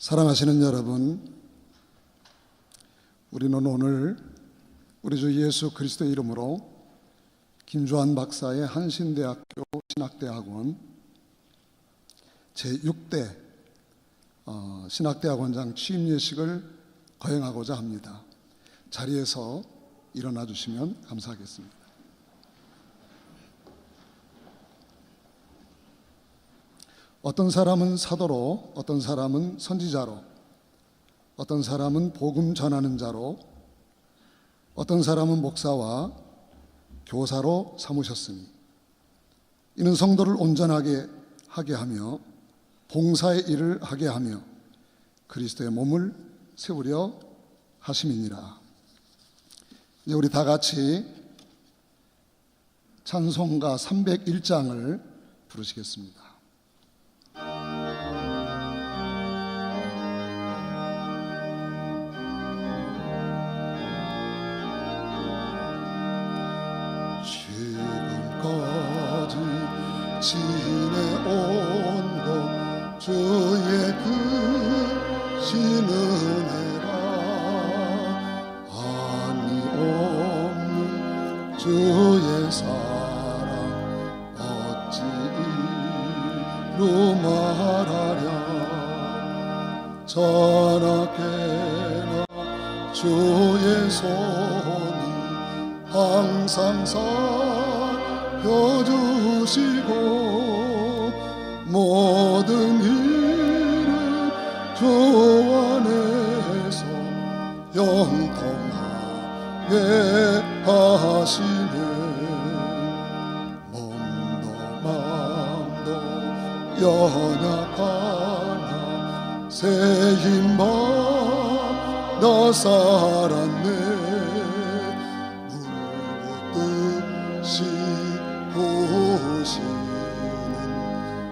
사랑하시는 여러분, 우리는 오늘 우리 주 예수 그리스도의 이름으로 김주환 박사의 한신대학교 신학대학원 제6대 신학대학원장 취임 예식을 거행하고자 합니다. 자리에서 일어나 주시면 감사하겠습니다. 어떤 사람은 사도로, 어떤 사람은 선지자로, 어떤 사람은 복음 전하는 자로, 어떤 사람은 목사와 교사로 삼으셨으니 이는 성도를 온전하게 하게 하며 봉사의 일을 하게 하며 그리스도의 몸을 세우려 하심이니라. 이제 우리 다 같이 찬송가 301장을 부르시겠습니다. 지금까지 지내온 것 주의 크신 은혜라. 한이 없는 주의 사랑 어찌 이루 말하랴. 자나깨나 주의 손이 항상 살펴주시고 모든 일을 주 안에서 영통하게 하시네. 몸도 마음도 연약하나 새 힘 받아 살았네. 보시는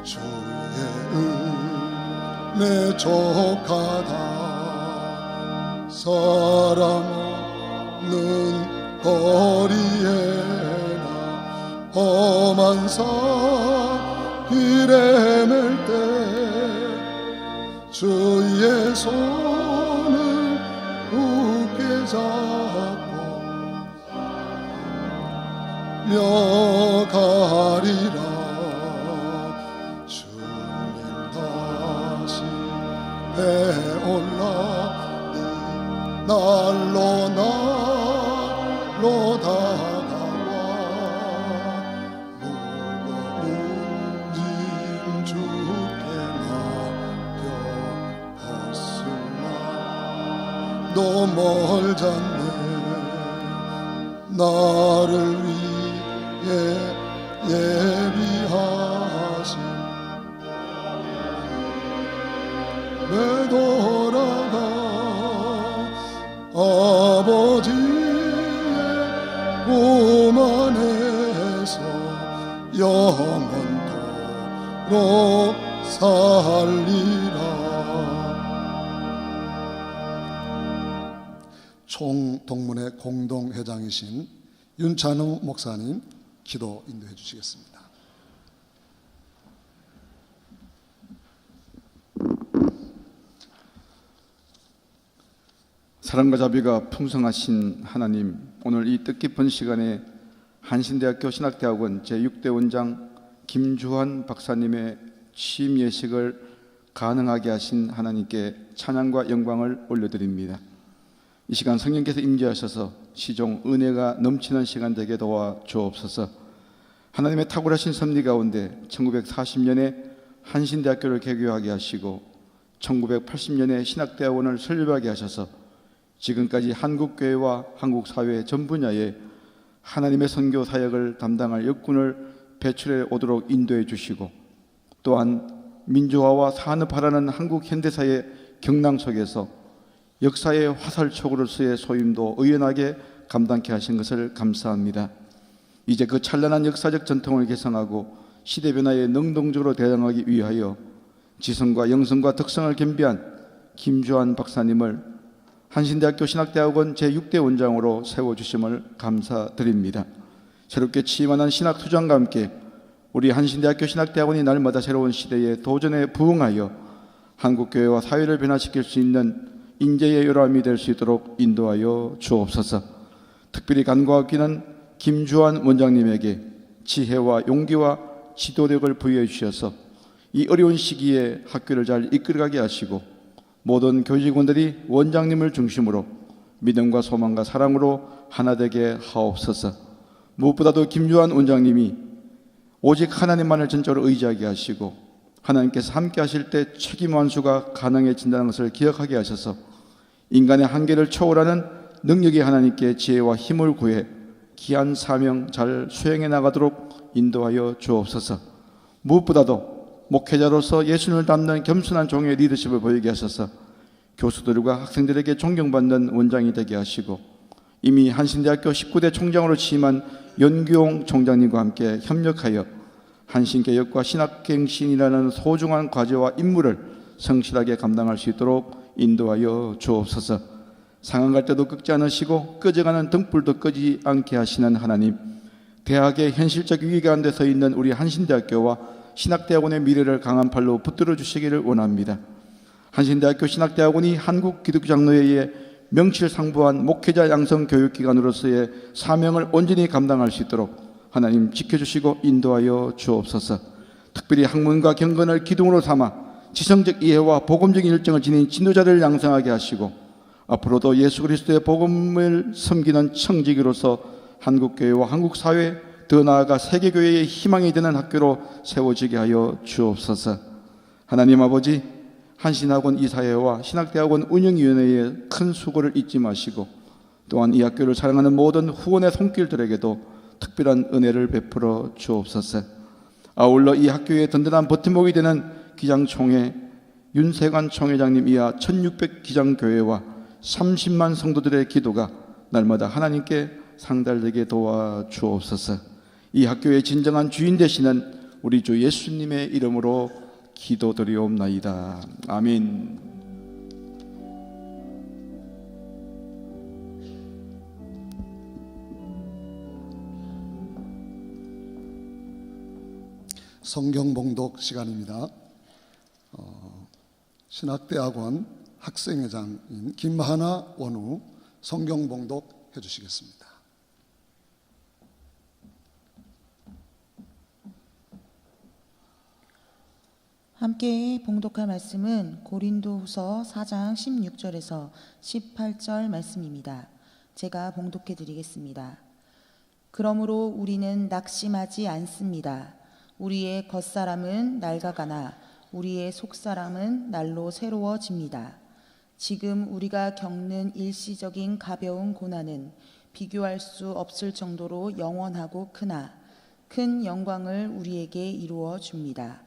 주의 은혜 족하다. 사람 없는 거리에나 험한 산 길에 맬 때 주의 손을 굳게 잡고 려가리라. 주님 다시 배올라니 날로 다가와 무거운 짐 주께 맡겨봤으나 너 멀잖네. 나를 위해 예비하신 되돌아가 아버지의 몸 안에서 영원토록 살리라. 총동문회 공동회장이신 윤찬우 목사님 기도 인도해 주시겠습니다. 사랑과 자비가 풍성하신 하나님, 오늘 이 뜻깊은 시간에 한신대학교 신학대학원 제6대 원장 김주환 박사님의 취임 예식을 가능하게 하신 하나님께 찬양과 영광을 올려드립니다. 이 시간 성령께서 임재하셔서 시종 은혜가 넘치는 시간 되게 도와 주옵소서. 하나님의 탁월하신 섭리 가운데 1940년에 한신대학교를 개교하게 하시고 1980년에 신학대학원을 설립하게 하셔서 지금까지 한국교회와 한국사회 전 분야에 하나님의 선교 사역을 담당할 역군을 배출해 오도록 인도해 주시고, 또한 민주화와 산업화라는 한국 현대사의 경랑 속에서 역사의 화살촉으로서의 소임도 의연하게 감당케 하신 것을 감사합니다. 이제 그 찬란한 역사적 전통을 개성하고 시대 변화에 능동적으로 대응하기 위하여 지성과 영성과 덕성을 겸비한 김주환 박사님을 한신대학교 신학대학원 제6대 원장으로 세워주심을 감사드립니다. 새롭게 취임하는 신학투장과 함께 우리 한신대학교 신학대학원이 날마다 새로운 시대에 도전에 부응하여 한국교회와 사회를 변화시킬 수 있는 인재의 요람이 될 수 있도록 인도하여 주옵소서. 특별히 간구하고 기는 김주환 원장님에게 지혜와 용기와 지도력을 부여해 주셔서 이 어려운 시기에 학교를 잘 이끌어가게 하시고 모든 교직원들이 원장님을 중심으로 믿음과 소망과 사랑으로 하나 되게 하옵소서. 무엇보다도 김주환 원장님이 오직 하나님만을 전적으로 의지하게 하시고 하나님께서 함께 하실 때 책임 완수가 가능해진다는 것을 기억하게 하셔서 인간의 한계를 초월하는 능력이 하나님께 지혜와 힘을 구해 귀한 사명 잘 수행해 나가도록 인도하여 주옵소서. 무엇보다도 목회자로서 예수님을 닮는 겸손한 종의 리더십을 보이게 하셔서 교수들과 학생들에게 존경받는 원장이 되게 하시고 이미 한신대학교 19대 총장으로 취임한 연규용 총장님과 함께 협력하여 한신개혁과 신학갱신이라는 소중한 과제와 임무를 성실하게 감당할 수 있도록 인도하여 주옵소서. 상한 때도 끄지 않으시고 꺼져가는 등불도 끄지 않게 하시는 하나님, 대학의 현실적 위기 가운데 서 있는 우리 한신대학교와 신학대학원의 미래를 강한 팔로 붙들어 주시기를 원합니다. 한신대학교 신학대학원이 한국기독교장로회의 명실상부한 목회자 양성 교육기관으로서의 사명을 온전히 감당할 수 있도록 하나님 지켜주시고 인도하여 주옵소서. 특별히 학문과 경건을 기둥으로 삼아 지성적 이해와 복음적인 일정을 지닌 지도자를 양성하게 하시고 앞으로도 예수 그리스도의 복음을 섬기는 청지기로서 한국교회와 한국사회 더 나아가 세계교회의 희망이 되는 학교로 세워지게 하여 주옵소서. 하나님 아버지, 한신학원 이사회와 신학대학원 운영위원회의 큰 수고를 잊지 마시고 또한 이 학교를 사랑하는 모든 후원의 손길들에게도 특별한 은혜를 베풀어 주옵소서. 아울러 이 학교의 든든한 버팀목이 되는 기장총회 윤세관 총회장님 이하 1600 기장교회와 30만 성도들의 기도가 날마다 하나님께 상달되게 도와 주옵소서. 이 학교의 진정한 주인 되시는 우리 주 예수님의 이름으로 기도드리옵나이다. 아멘. 성경 봉독 시간입니다. 신학대학원 학생회장인 김하나 원우 성경 봉독 해주시겠습니다. 함께 봉독할 말씀은 고린도후서 4장 16절에서 18절 말씀입니다. 제가 봉독해 드리겠습니다. 그러므로 우리는 낙심하지 않습니다. 우리의 겉사람은 낡아가나 우리의 속사람은 날로 새로워집니다. 지금 우리가 겪는 일시적인 가벼운 고난은 비교할 수 없을 정도로 영원하고 크나 큰 영광을 우리에게 이루어 줍니다.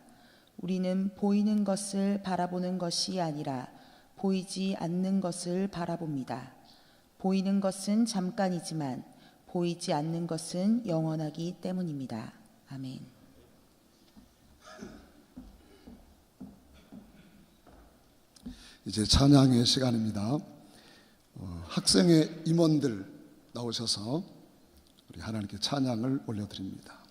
우리는 보이는 것을 바라보는 것이 아니라 보이지 않는 것을 바라봅니다. 보이는 것은 잠깐이지만 보이지 않는 것은 영원하기 때문입니다. 아멘. 이제 찬양의 시간입니다. 학생의 임원들 나오셔서 우리 하나님께 찬양을 올려드립니다.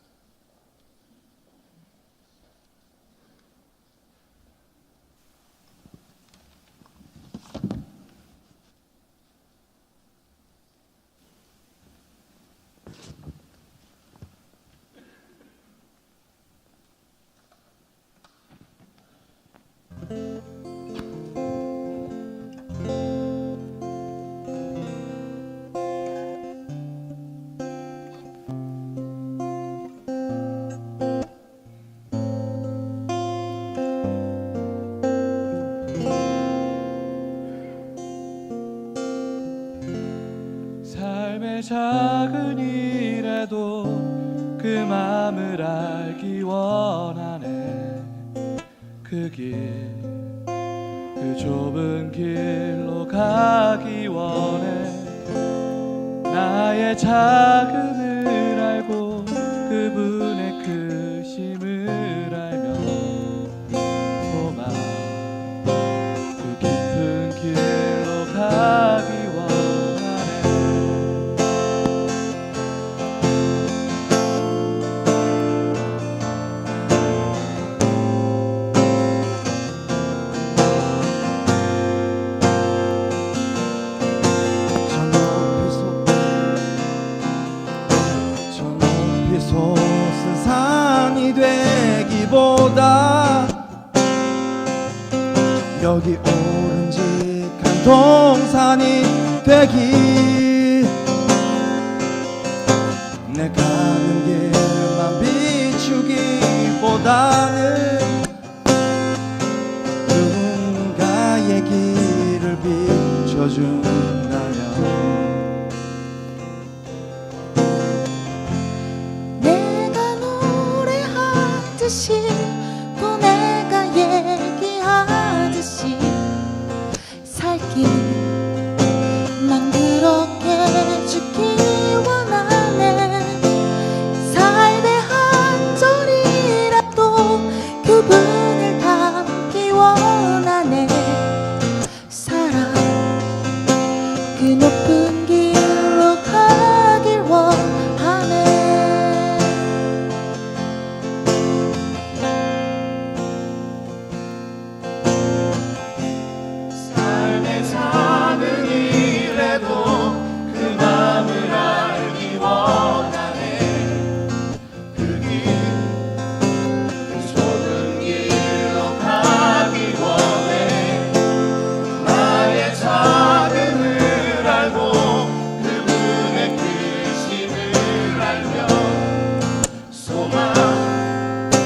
삶의 작은 일에도 그 마음을 알기 원하네. 그 길, 그 좁은 길로 가기 원해. 나의 작음을 알고 그분의 크심을 알며 소망 그 깊은 길로 가기 여기 오른직한 동산이 되기 내 가는 길만 비추기보다는 누군가의 길을 비춰준다면 내가 노래하듯이 또 내가 얘기하듯이 살길 난 그렇게 죽기 원하네. 삶의 한 절이라도 그분을 닮기 원하네. 사랑 그 높은 길로 가길 원하네. 삶의 작은 일에도 그 맘을 알기 원하네. 그 길, 그 좁은 길로 가기 원해. 나의 작음을 알고 그분의 크심을 알며 소망 그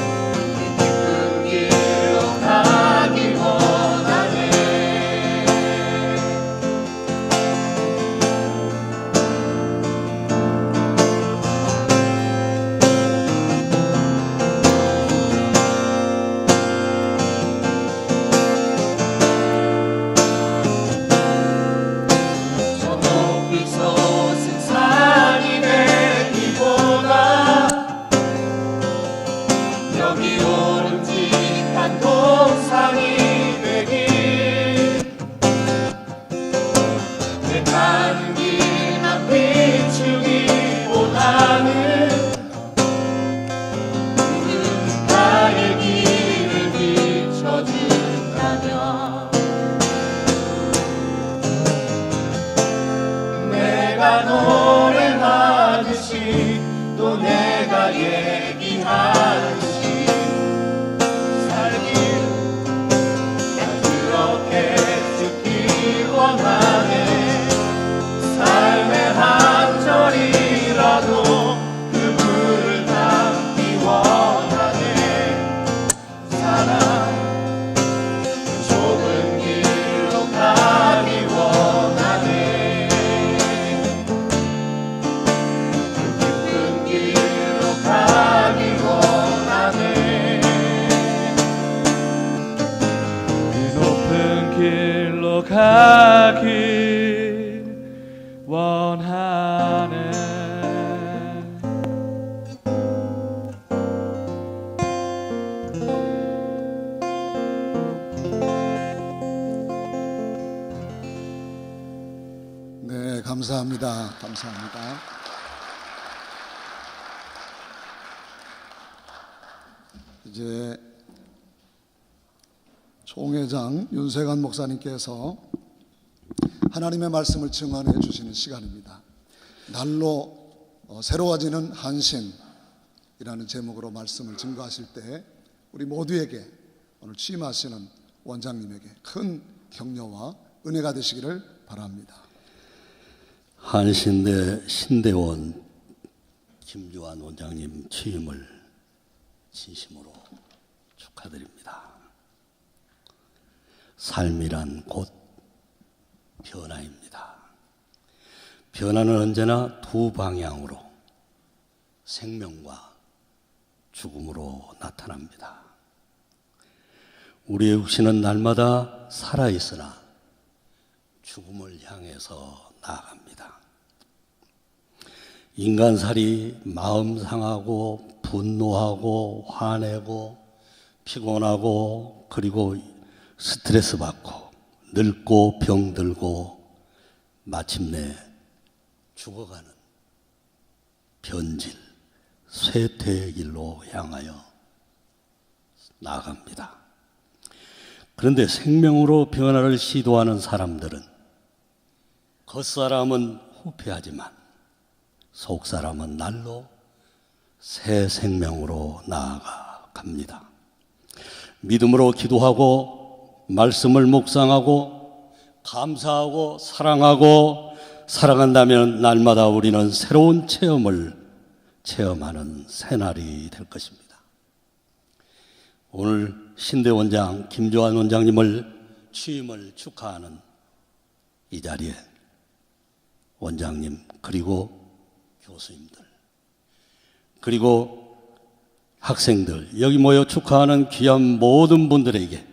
깊은 길로 가기 원하네. 저 높이 솟은 산이 되기보다 여기 오름직한 동산이 되기 내 가는 길만 비추기보다는 누군가의 길을 비춰준다면 내가 노래하듯이 또 내가 얘기하듯이 살길 난 그렇게 죽기 원하네. 삶의 한 절이라도 그분을 닮기 원하네. 사랑 그 좁은 길로 가기 원하네. 그 깊은 길로 가기 원하네. 그 높은 길로 가기 원하네. 네, 감사합니다. 감사합니다. 이제 총회장 윤세관 목사님께서 하나님의 말씀을 증언해 주시는 시간입니다. 날로 새로워지는 한신이라는 제목으로 말씀을 증거하실 때 우리 모두에게 오늘 취임하시는 원장님에게 큰 격려와 은혜가 되시기를 바랍니다. 한신대 신대원 김주환 원장님 취임을 진심으로 축하드립니다. 삶이란 곧 변화입니다. 변화는 언제나 두 방향으로 생명과 죽음으로 나타납니다. 우리의 육신은 날마다 살아있으나 죽음을 향해서 나아갑니다. 인간살이 마음 상하고 분노하고 화내고 피곤하고 그리고 스트레스 받고 늙고 병들고 마침내 죽어가는 변질, 쇠퇴의 길로 향하여 나아갑니다. 그런데 생명으로 변화를 시도하는 사람들은 겉사람은 후패하지만 속사람은 날로 새 생명으로 나아갑니다. 믿음으로 기도하고 말씀을 묵상하고 감사하고 사랑하고 살아간다면 날마다 우리는 새로운 체험을 체험하는 새날이 될 것입니다. 오늘 신대 원장 김주환 원장님을 취임을 축하하는 이 자리에 원장님 그리고 교수님들 그리고 학생들 여기 모여 축하하는 귀한 모든 분들에게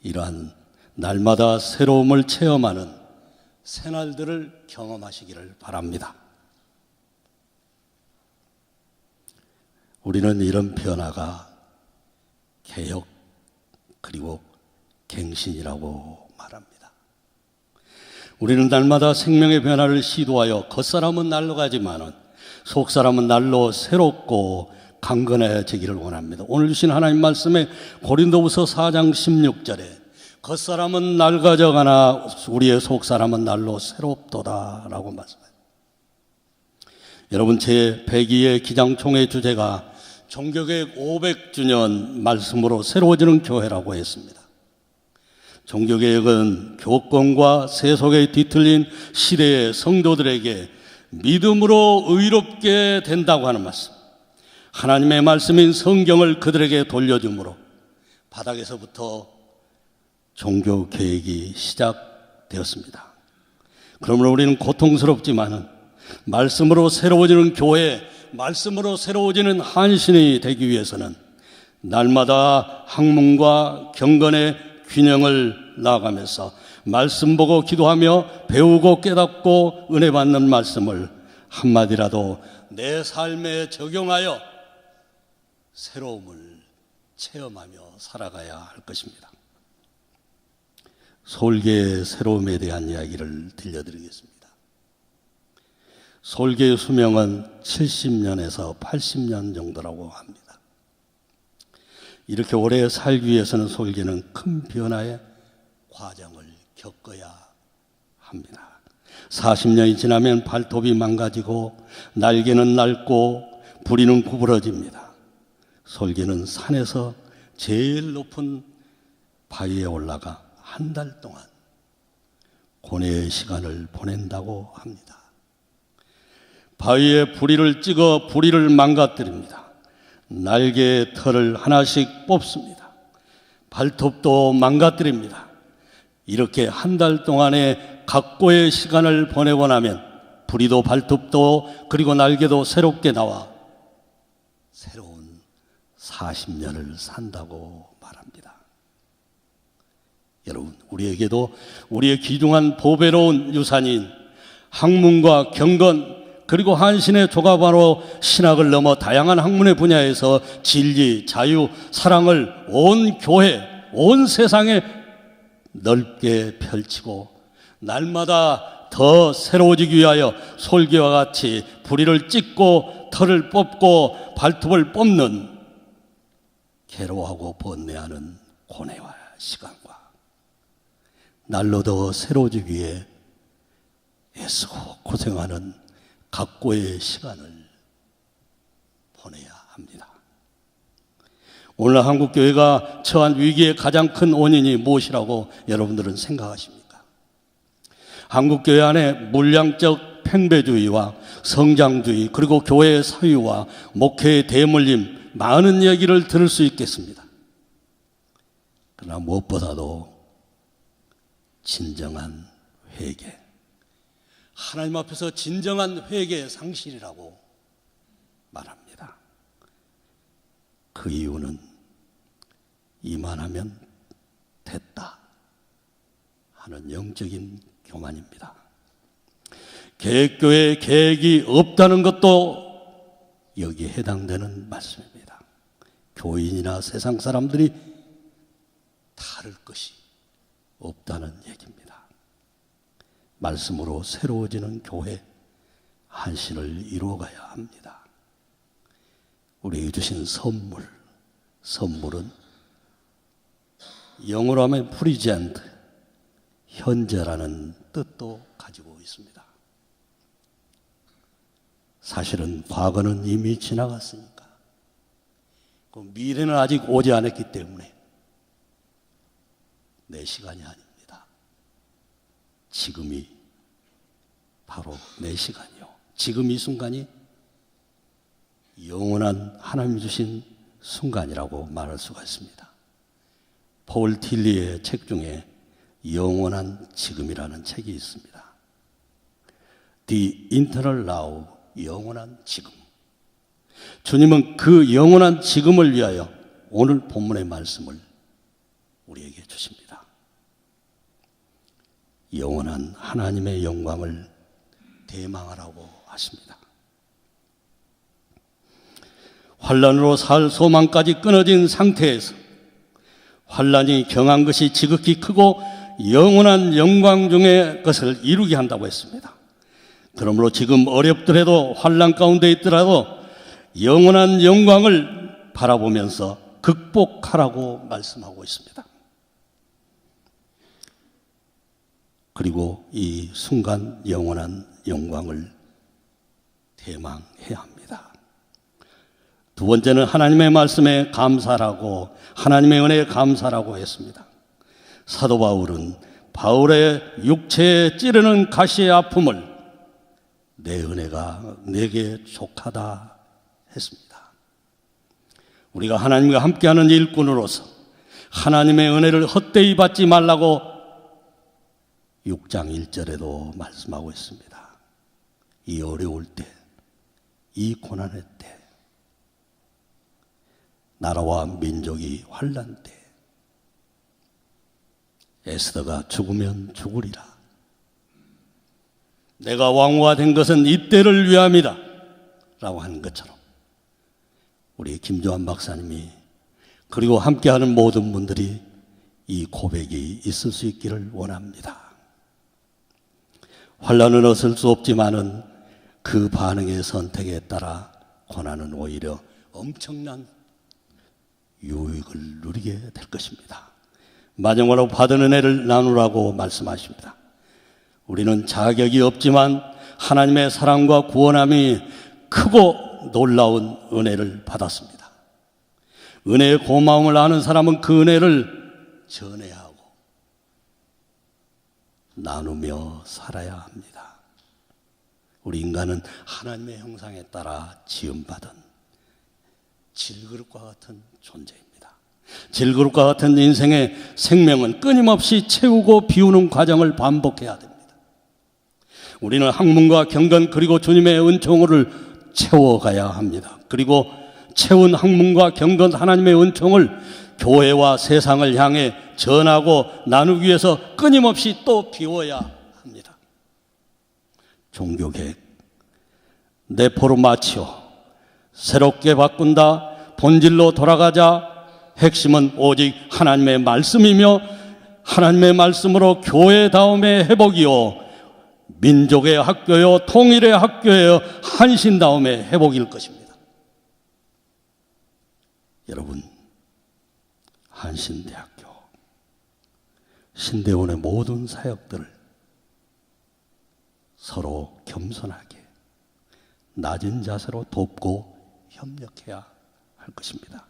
이러한 날마다 새로움을 체험하는 새날들을 경험하시기를 바랍니다. 우리는 이런 변화가 개혁 그리고 갱신이라고 말합니다. 우리는 날마다 생명의 변화를 시도하여 겉사람은 날로 가지만은 속사람은 날로 새롭고 강건해지기를 원합니다. 오늘 주신 하나님 말씀에 고린도후서 4장 16절에 겉사람은 낡아져가나 우리의 속사람은 날로 새롭도다라고 말씀합니다. 여러분 제 102회 기장총회 주제가 종교개혁 500주년 말씀으로 새로워지는 교회라고 했습니다. 종교개혁은 교권과 세속에 뒤틀린 시대의 성도들에게 믿음으로 의롭게 된다고 하는 말씀. 하나님의 말씀인 성경을 그들에게 돌려주므로 바닥에서부터 종교개혁이 시작되었습니다. 그러므로 우리는 고통스럽지만은 말씀으로 새로워지는 교회, 말씀으로 새로워지는 한신이 되기 위해서는 날마다 학문과 경건의 균형을 나아가면서 말씀 보고 기도하며 배우고 깨닫고 은혜 받는 말씀을 한마디라도 내 삶에 적용하여 새로움을 체험하며 살아가야 할 것입니다. 솔개의 새로움에 대한 이야기를 들려드리겠습니다. 솔개의 수명은 70년에서 80년 정도라고 합니다. 이렇게 오래 살기 위해서는 솔개는 큰 변화의 과정을 겪어야 합니다. 40년이 지나면 발톱이 망가지고 날개는 낡고 부리는 구부러집니다. 솔개는 산에서 제일 높은 바위에 올라가 한 달 동안 고뇌의 시간을 보낸다고 합니다. 바위에 부리를 찍어 부리를 망가뜨립니다. 날개의 털을 하나씩 뽑습니다. 발톱도 망가뜨립니다. 이렇게 한 달 동안의 각고의 시간을 보내고 나면 부리도 발톱도 그리고 날개도 새롭게 나와 새로운 40년을 산다고 말합니다. 여러분, 우리에게도 우리의 귀중한 보배로운 유산인 학문과 경건 그리고 한신의 조각화로 신학을 넘어 다양한 학문의 분야에서 진리, 자유, 사랑을 온 교회, 온 세상에 넓게 펼치고 날마다 더 새로워지기 위하여 솔개와 같이 부리를 찢고 털을 뽑고 발톱을 뽑는 괴로워하고 번뇌하는 고뇌와 시간과 날로 더 새로워지기 위해 애쓰고 고생하는 각고의 시간을 보내야 합니다. 오늘 한국교회가 처한 위기의 가장 큰 원인이 무엇이라고 여러분들은 생각하십니까? 한국교회 안에 물량적 팽배주의와 성장주의 그리고 교회의 사유와 목회의 대물림 많은 얘기를 들을 수 있겠습니다. 그러나 무엇보다도 진정한 회개, 하나님 앞에서 진정한 회개의 상실이라고 말합니다. 그 이유는 이만하면 됐다 하는 영적인 교만입니다. 계획교회에 계획이 없다는 것도 여기에 해당되는 말씀입니다. 교인이나 세상 사람들이 다를 것이 없다는 얘기입니다. 말씀으로 새로워지는 교회 한신을 이루어가야 합니다. 우리에게 주신 선물은 영어로 하면 프리젠트, 현재라는 뜻도 가지고 있습니다. 사실은 과거는 이미 지나갔으니까 그 미래는 아직 오지 않았기 때문에 내 시간이 아닙니다. 지금이 바로 내 시간이요. 지금 이 순간이 영원한 하나님 주신 순간이라고 말할 수가 있습니다. 폴 틸리의 책 중에 영원한 지금이라는 책이 있습니다. The Eternal Now, 영원한 지금. 주님은 그 영원한 지금을 위하여 오늘 본문의 말씀을 우리에게 주십니다. 영원한 하나님의 영광을 대망하라고 하십니다. 환난으로 살 소망까지 끊어진 상태에서 환난이 경한 것이 지극히 크고 영원한 영광 중의 것을 이루게 한다고 했습니다. 그러므로 지금 어렵더라도 환난 가운데 있더라도 영원한 영광을 바라보면서 극복하라고 말씀하고 있습니다. 그리고 이 순간 영원한 영광을 대망해야 합니다. 두 번째는 하나님의 말씀에 감사라고, 하나님의 은혜에 감사라고 했습니다. 사도 바울은 바울의 육체에 찌르는 가시의 아픔을 내 은혜가 내게 족하다 했습니다. 우리가 하나님과 함께하는 일꾼으로서 하나님의 은혜를 헛되이 받지 말라고 6장 1절에도 말씀하고 있습니다. 이 어려울 때, 이 고난의 때, 나라와 민족이 환난 때, 에스더가 죽으면 죽으리라. 내가 왕후가 된 것은 이때를 위함이다 라고 하는 것처럼 우리 김조한 박사님이 그리고 함께하는 모든 분들이 이 고백이 있을 수 있기를 원합니다. 환난은 없을 수 없지만은 그 반응의 선택에 따라 고난은 오히려 엄청난 유익을 누리게 될 것입니다. 마지막으로 받은 은혜를 나누라고 말씀하십니다. 우리는 자격이 없지만 하나님의 사랑과 구원함이 크고 놀라운 은혜를 받았습니다. 은혜의 고마움을 아는 사람은 그 은혜를 전해야 하고 나누며 살아야 합니다. 우리 인간은 하나님의 형상에 따라 지음받은 질그릇과 같은 존재입니다. 질그릇과 같은 인생의 생명은 끊임없이 채우고 비우는 과정을 반복해야 됩니다. 우리는 학문과 경건 그리고 주님의 은총을 채워가야 합니다. 그리고 채운 학문과 경건 하나님의 은총을 교회와 세상을 향해 전하고 나누기 위해서 끊임없이 또 비워야 합니다. 종교개혁, 네포르마치오, 새롭게 바꾼다, 본질로 돌아가자. 핵심은 오직 하나님의 말씀이며 하나님의 말씀으로 교회다움의 회복이요, 민족의 학교요, 통일의 학교요, 한신다움의 회복일 것입니다. 여러분, 한신대학교, 신대원의 모든 사역들을 서로 겸손하게 낮은 자세로 돕고 협력해야 할 것입니다.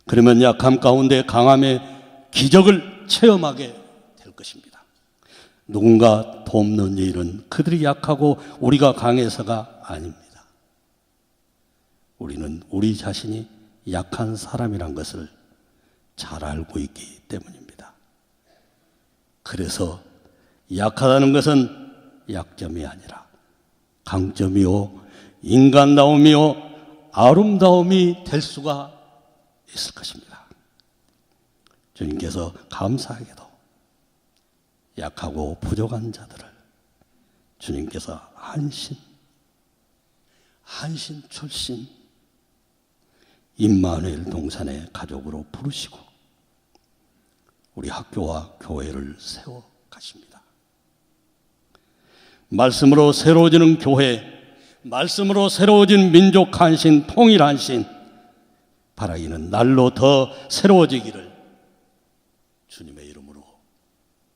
그러면 약함 가운데 강함의 기적을 체험하게 될 것입니다. 누군가 돕는 일은 그들이 약하고 우리가 강해서가 아닙니다. 우리는 우리 자신이 약한 사람이란 것을 잘 알고 있기 때문입니다. 그래서 약하다는 것은 약점이 아니라 강점이요, 인간다움이요, 아름다움이 될 수가 있을 것입니다. 주님께서 감사하게도 약하고 부족한 자들을 주님께서 한신 출신 임마누엘 동산의 가족으로 부르시고 우리 학교와 교회를 세워 가십니다. 말씀으로 새로워지는 교회, 말씀으로 새로워진 민족 한신, 통일 한신 바라기는 날로 더 새로워지기를 주님의 이름으로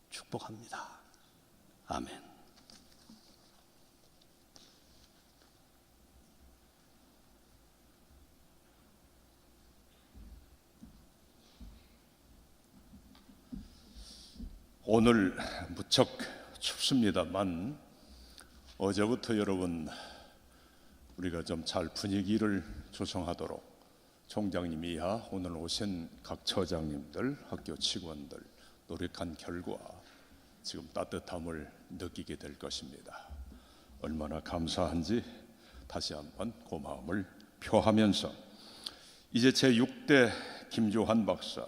축복합니다. 아멘. 오늘 무척 춥습니다만 어제부터 여러분 우리가 좀 잘 분위기를 조성하도록 총장님 이하 오늘 오신 각 처장님들, 학교 직원들 노력한 결과 지금 따뜻함을 느끼게 될 것입니다. 얼마나 감사한지 다시 한번 고마움을 표하면서 이제 제6대 김주환 박사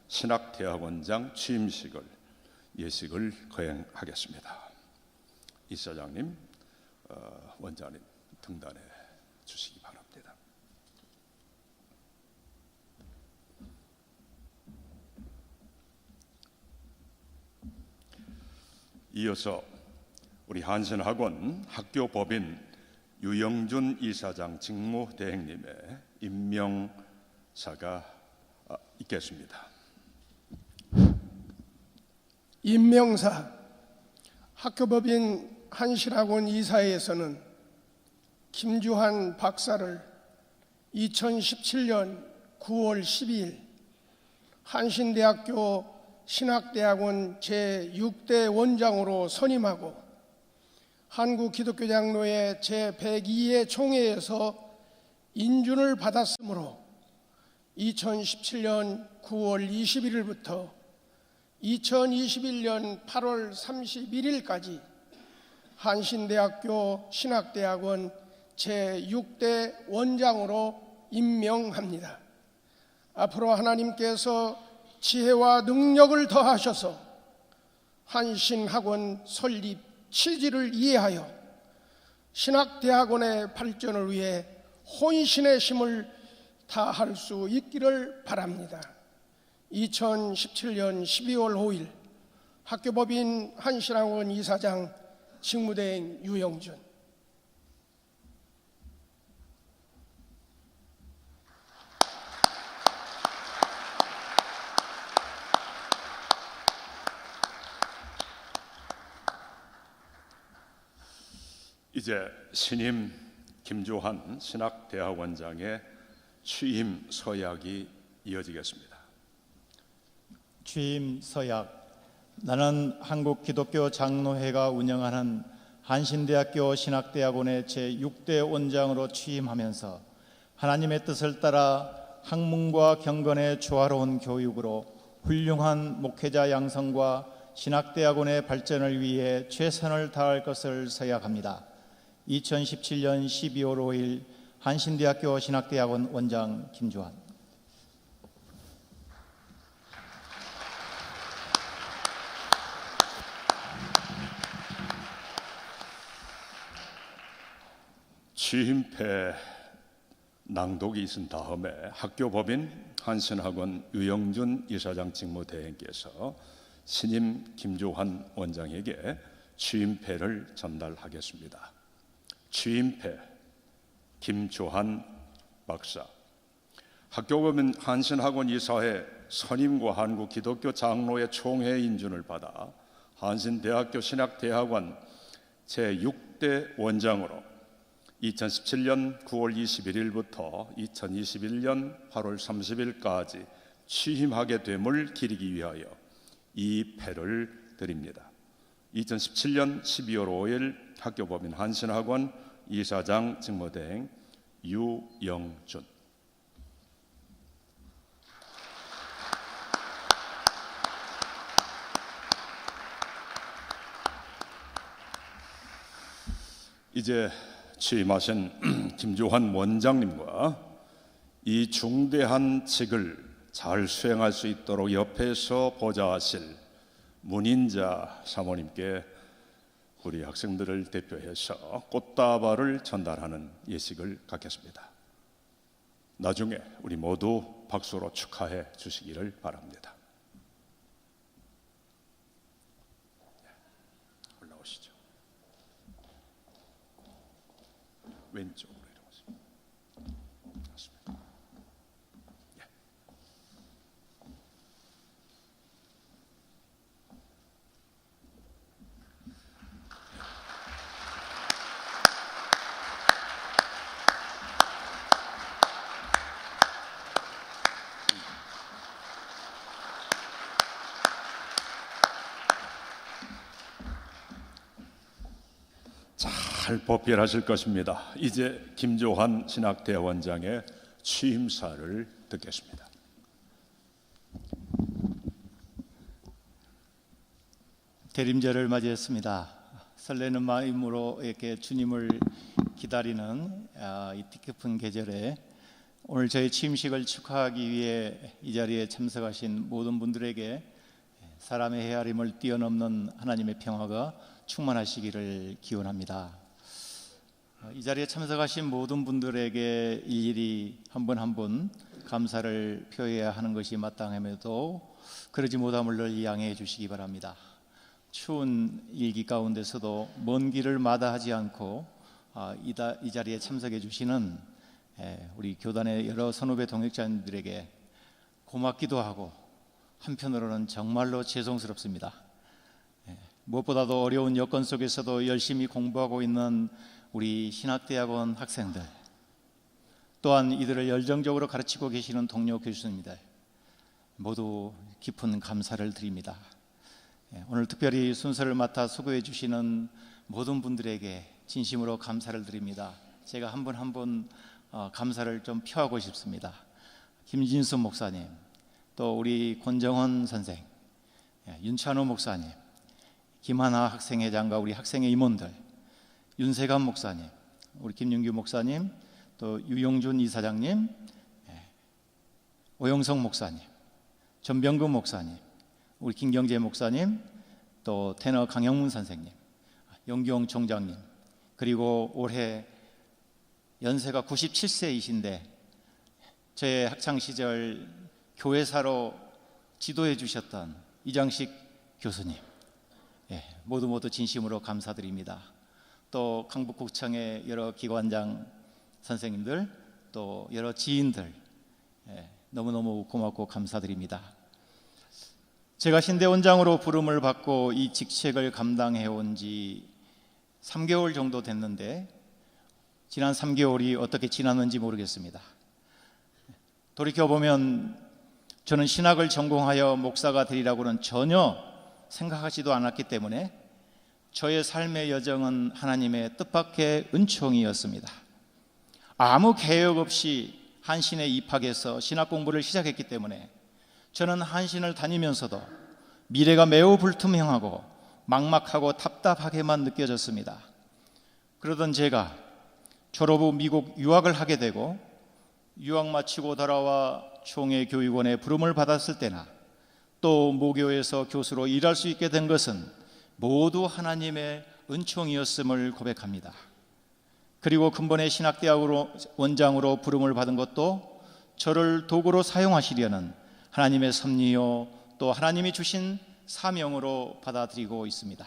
신학대학원장 취임식을 예식을 거행하겠습니다. 이사장님, 원장님 등단해 주시기 바랍니다. 이어서 우리 한신학원 학교법인 유영준 이사장 직무대행님의 임명사가 있겠습니다. 임명사 학교법인 한신학원 이사회에서는 김주환 박사를 2017년 9월 12일 한신대학교 신학대학원 제6대 원장으로 선임하고 한국기독교장로회 제102회 총회에서 인준을 받았으므로 2017년 9월 21일부터 2021년 8월 31일까지 한신대학교 신학대학원 제6대 원장으로 임명합니다. 앞으로 하나님께서 지혜와 능력을 더하셔서 한신학원 설립 취지를 이해하여 신학대학원의 발전을 위해 혼신의 힘을 다할 수 있기를 바랍니다. 2017년 12월 5일 학교법인 한신학원 이사장 직무대행 유영준. 이제 신임 김주환 신학대학원장의 취임 서약이 이어지겠습니다. 취임 서약. 나는 한국기독교 장로회가 운영하는 한신대학교 신학대학원의 제6대 원장으로 취임하면서 하나님의 뜻을 따라 학문과 경건의 조화로운 교육으로 훌륭한 목회자 양성과 신학대학원의 발전을 위해 최선을 다할 것을 서약합니다. 2017년 12월 5일 한신대학교 신학대학원 원장 김주환. 취임패 낭독이 있은 다음에 학교법인 한신학원 유영준 이사장 직무대행께서 신임 김주환 원장에게 취임패를 전달하겠습니다. 취임패 김주환 박사. 학교법인 한신학원 이사회 선임과 한국기독교 장로회 총회 인준을 받아 한신대학교 신학대학원 제6대 원장으로 2017년 9월 21일부터 2021년 8월 30일까지 취임하게 됨을 기리기 위하여 이 패를 드립니다. 2017년 12월 5일 학교법인 한신학원 이사장 직무대행 유영준. 이제 취임하신 김주환 원장님과 이 중대한 직을 잘 수행할 수 있도록 옆에서 보좌하실 문인자 사모님께 우리 학생들을 대표해서 꽃다발을 전달하는 예식을 갖겠습니다. 나중에 우리 모두 박수로 축하해 주시기를 바랍니다. 올라오시죠. 왼쪽으로 이동하세요. 맞습니다. 예. 탈법결하실 것입니다. 이제 김조한 신학대원장의 취임사를 듣겠습니다. 대림절을 맞이했습니다. 설레는 마음으로 이렇게 주님을 기다리는 이 뜻깊은 계절에 오늘 저희 취임식을 축하하기 위해 이 자리에 참석하신 모든 분들에게 사람의 헤아림을 뛰어넘는 하나님의 평화가 충만하시기를 기원합니다. 이 자리에 참석하신 모든 분들에게 일일이 한 분 한 분 감사를 표해야 하는 것이 마땅함에도 그러지 못함을 늘 양해해 주시기 바랍니다. 추운 일기 가운데서도 먼 길을 마다하지 않고 이 자리에 참석해 주시는 우리 교단의 여러 선후배 동역자님들에게 고맙기도 하고 한편으로는 정말로 죄송스럽습니다. 무엇보다도 어려운 여건 속에서도 열심히 공부하고 있는 우리 신학대학원 학생들, 또한 이들을 열정적으로 가르치고 계시는 동료 교수님들 모두 깊은 감사를 드립니다. 오늘 특별히 순서를 맡아 수고해 주시는 모든 분들에게 진심으로 감사를 드립니다. 제가 한 분 한 분 감사를 좀 표하고 싶습니다. 김진수 목사님, 또 우리 권정헌 선생, 윤찬호 목사님, 김하나 학생회장과 우리 학생회 임원들, 윤세감 목사님, 우리 김윤규 목사님, 또 유용준 이사장님, 오영성 목사님, 전병근 목사님, 우리 김경재 목사님, 또 테너 강영문 선생님, 영경 총장님, 그리고 올해 연세가 97세이신데 저의 학창시절 교회사로 지도해 주셨던 이장식 교수님, 모두 진심으로 감사드립니다. 또 강북구청의 여러 기관장 선생님들, 또 여러 지인들 너무너무 고맙고 감사드립니다. 제가 신대원장으로 부름을 받고 이 직책을 감당해 온 지 3개월 정도 됐는데 지난 3개월이 어떻게 지났는지 모르겠습니다. 돌이켜보면 저는 신학을 전공하여 목사가 되리라고는 전혀 생각하지도 않았기 때문에 저의 삶의 여정은 하나님의 뜻밖의 은총이었습니다. 아무 계획 없이 한신에 입학해서 신학 공부를 시작했기 때문에 저는 한신을 다니면서도 미래가 매우 불투명하고 막막하고 답답하게만 느껴졌습니다. 그러던 제가 졸업 후 미국 유학을 하게 되고 유학 마치고 돌아와 총회교육원에 부름을 받았을 때나 또 모교에서 교수로 일할 수 있게 된 것은 모두 하나님의 은총이었음을 고백합니다. 그리고 근본의 신학대학으로 원장으로 부름을 받은 것도 저를 도구로 사용하시려는 하나님의 섭리요 또 하나님이 주신 사명으로 받아들이고 있습니다.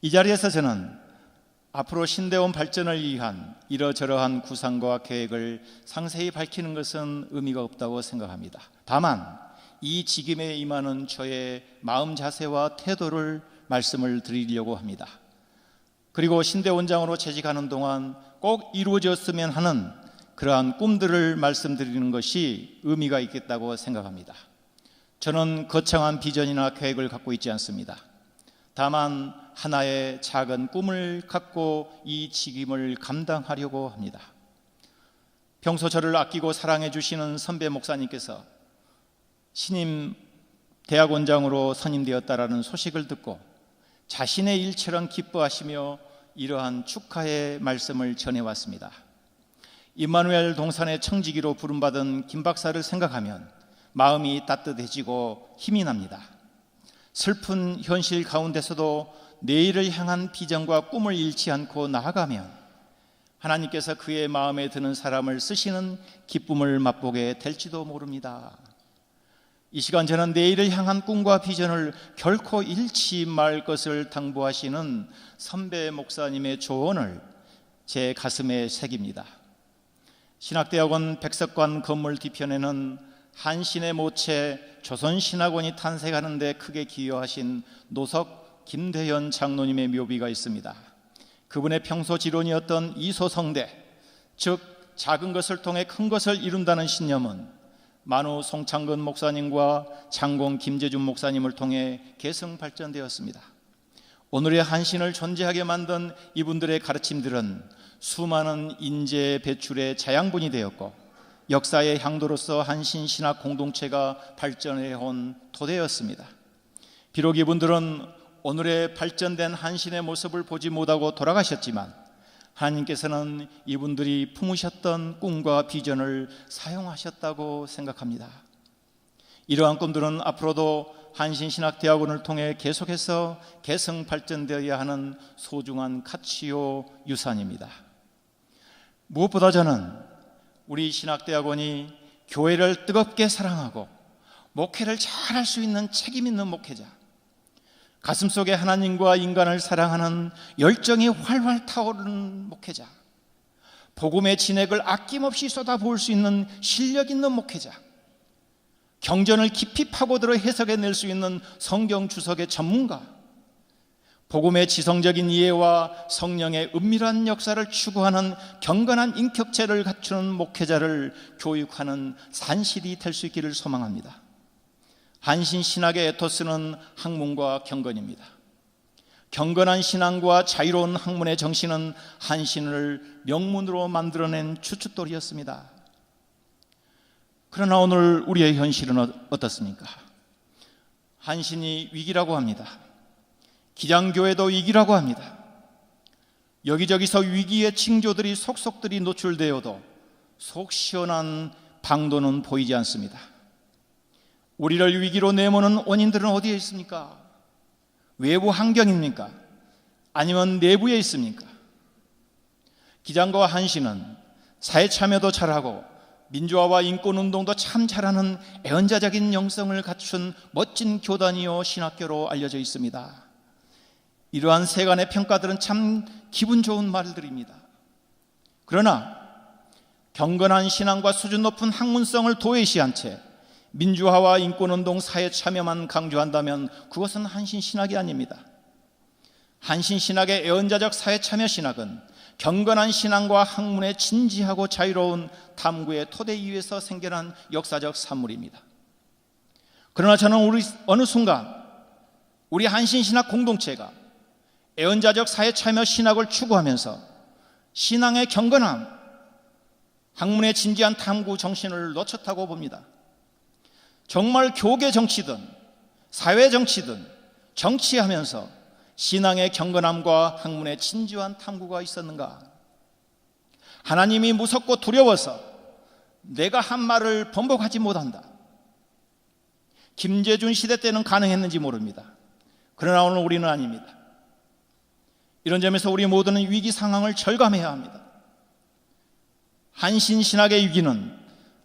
이 자리에서 저는 앞으로 신대원 발전을 위한 이러저러한 구상과 계획을 상세히 밝히는 것은 의미가 없다고 생각합니다. 다만 이 직임에 임하는 저의 마음 자세와 태도를 말씀을 드리려고 합니다. 그리고 신대원장으로 재직하는 동안 꼭 이루어졌으면 하는 그러한 꿈들을 말씀드리는 것이 의미가 있겠다고 생각합니다. 저는 거창한 비전이나 계획을 갖고 있지 않습니다. 다만 하나의 작은 꿈을 갖고 이 직임을 감당하려고 합니다. 평소 저를 아끼고 사랑해 주시는 선배 목사님께서 신임 대학원장으로 선임되었다라는 소식을 듣고 자신의 일처럼 기뻐하시며 이러한 축하의 말씀을 전해왔습니다. 임마누엘 동산의 청지기로 부름받은 김 박사를 생각하면 마음이 따뜻해지고 힘이 납니다. 슬픈 현실 가운데서도 내일을 향한 비전과 꿈을 잃지 않고 나아가면 하나님께서 그의 마음에 드는 사람을 쓰시는 기쁨을 맛보게 될지도 모릅니다. 이 시간 저는 내일을 향한 꿈과 비전을 결코 잃지 말 것을 당부하시는 선배 목사님의 조언을 제 가슴에 새깁니다. 신학대학원 백석관 건물 뒤편에는 한신의 모체 조선신학원이 탄생하는 데 크게 기여하신 노석 김대현 장로님의 묘비가 있습니다. 그분의 평소 지론이었던 이소성대, 즉 작은 것을 통해 큰 것을 이룬다는 신념은 만우 송창근 목사님과 장공 김재준 목사님을 통해 계승 발전되었습니다. 오늘의 한신을 존재하게 만든 이분들의 가르침들은 수많은 인재 배출의 자양분이 되었고 역사의 향도로서 한신 신학 공동체가 발전해온 토대였습니다. 비록 이분들은 오늘의 발전된 한신의 모습을 보지 못하고 돌아가셨지만 하나님께서는 이분들이 품으셨던 꿈과 비전을 사용하셨다고 생각합니다. 이러한 꿈들은 앞으로도 한신신학대학원을 통해 계속해서 계승 발전되어야 하는 소중한 가치요 유산입니다. 무엇보다 저는 우리 신학대학원이 교회를 뜨겁게 사랑하고 목회를 잘할 수 있는 책임 있는 목회자, 가슴속에 하나님과 인간을 사랑하는 열정이 활활 타오르는 목회자, 복음의 진액을 아낌없이 쏟아부을 수 있는 실력 있는 목회자, 경전을 깊이 파고들어 해석해낼 수 있는 성경 주석의 전문가, 복음의 지성적인 이해와 성령의 은밀한 역사를 추구하는 경건한 인격체를 갖추는 목회자를 교육하는 산실이 될 수 있기를 소망합니다. 한신 신학의 에토스는 학문과 경건입니다. 경건한 신앙과 자유로운 학문의 정신은 한신을 명문으로 만들어낸 주춧돌이었습니다. 그러나 오늘 우리의 현실은 어떻습니까? 한신이 위기라고 합니다. 기장교회도 위기라고 합니다. 여기저기서 위기의 징조들이 속속들이 노출되어도 속 시원한 방도는 보이지 않습니다. 우리를 위기로 내모는 원인들은 어디에 있습니까? 외부 환경입니까? 아니면 내부에 있습니까? 기장과 한신은 사회 참여도 잘하고 민주화와 인권운동도 참 잘하는 애언자적인 영성을 갖춘 멋진 교단이요 신학교로 알려져 있습니다. 이러한 세간의 평가들은 참 기분 좋은 말들입니다. 그러나 경건한 신앙과 수준 높은 학문성을 도외시한 채 민주화와 인권운동 사회 참여만 강조한다면 그것은 한신신학이 아닙니다. 한신신학의 애언자적 사회 참여 신학은 경건한 신앙과 학문의 진지하고 자유로운 탐구의 토대 위에서 생겨난 역사적 산물입니다. 그러나 저는 어느 순간 우리 한신신학 공동체가 애언자적 사회 참여 신학을 추구하면서 신앙의 경건함, 학문의 진지한 탐구 정신을 놓쳤다고 봅니다. 정말 교계 정치든 사회 정치든 정치하면서 신앙의 경건함과 학문의 진지한 탐구가 있었는가? 하나님이 무섭고 두려워서 내가 한 말을 번복하지 못한다. 김재준 시대 때는 가능했는지 모릅니다. 그러나 오늘 우리는 아닙니다. 이런 점에서 우리 모두는 위기 상황을 절감해야 합니다. 한신신학의 위기는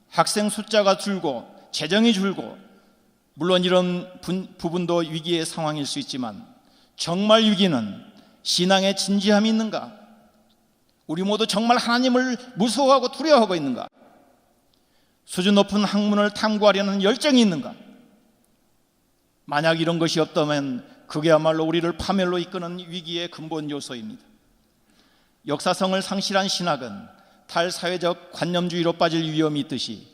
학생 숫자가 줄고 재정이 줄고 물론 이런 부분도 위기의 상황일 수 있지만 정말 위기는 신앙의 진지함이 있는가? 우리 모두 정말 하나님을 무서워하고 두려워하고 있는가? 수준 높은 학문을 탐구하려는 열정이 있는가? 만약 이런 것이 없다면 그게야말로 우리를 파멸로 이끄는 위기의 근본 요소입니다. 역사성을 상실한 신학은 탈사회적 관념주의로 빠질 위험이 있듯이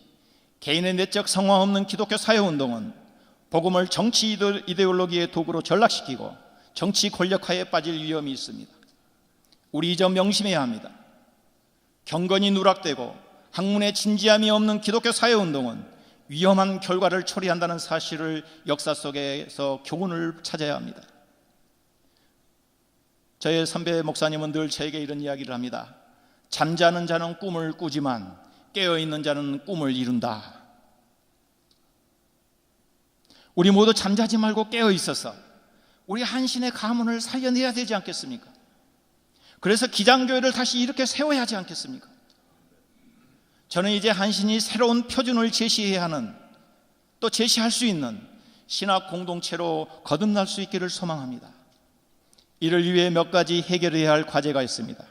개인의 내적 성화 없는 기독교 사회운동은 복음을 정치 이데올로기의 도구로 전락시키고 정치 권력화에 빠질 위험이 있습니다. 우리 이 점 명심해야 합니다. 경건이 누락되고 학문의 진지함이 없는 기독교 사회운동은 위험한 결과를 초래한다는 사실을 역사 속에서 교훈을 찾아야 합니다. 저의 선배 목사님은 늘 저에게 이런 이야기를 합니다. 잠자는 자는 꿈을 꾸지만 깨어있는 자는 꿈을 이룬다. 우리 모두 잠자지 말고 깨어있어서 우리 한신의 가문을 살려내야 되지 않겠습니까? 그래서 기장교회를 다시 이렇게 세워야 하지 않겠습니까? 저는 이제 한신이 새로운 표준을 제시해야 하는, 또 제시할 수 있는 신학 공동체로 거듭날 수 있기를 소망합니다. 이를 위해 몇 가지 해결해야 할 과제가 있습니다.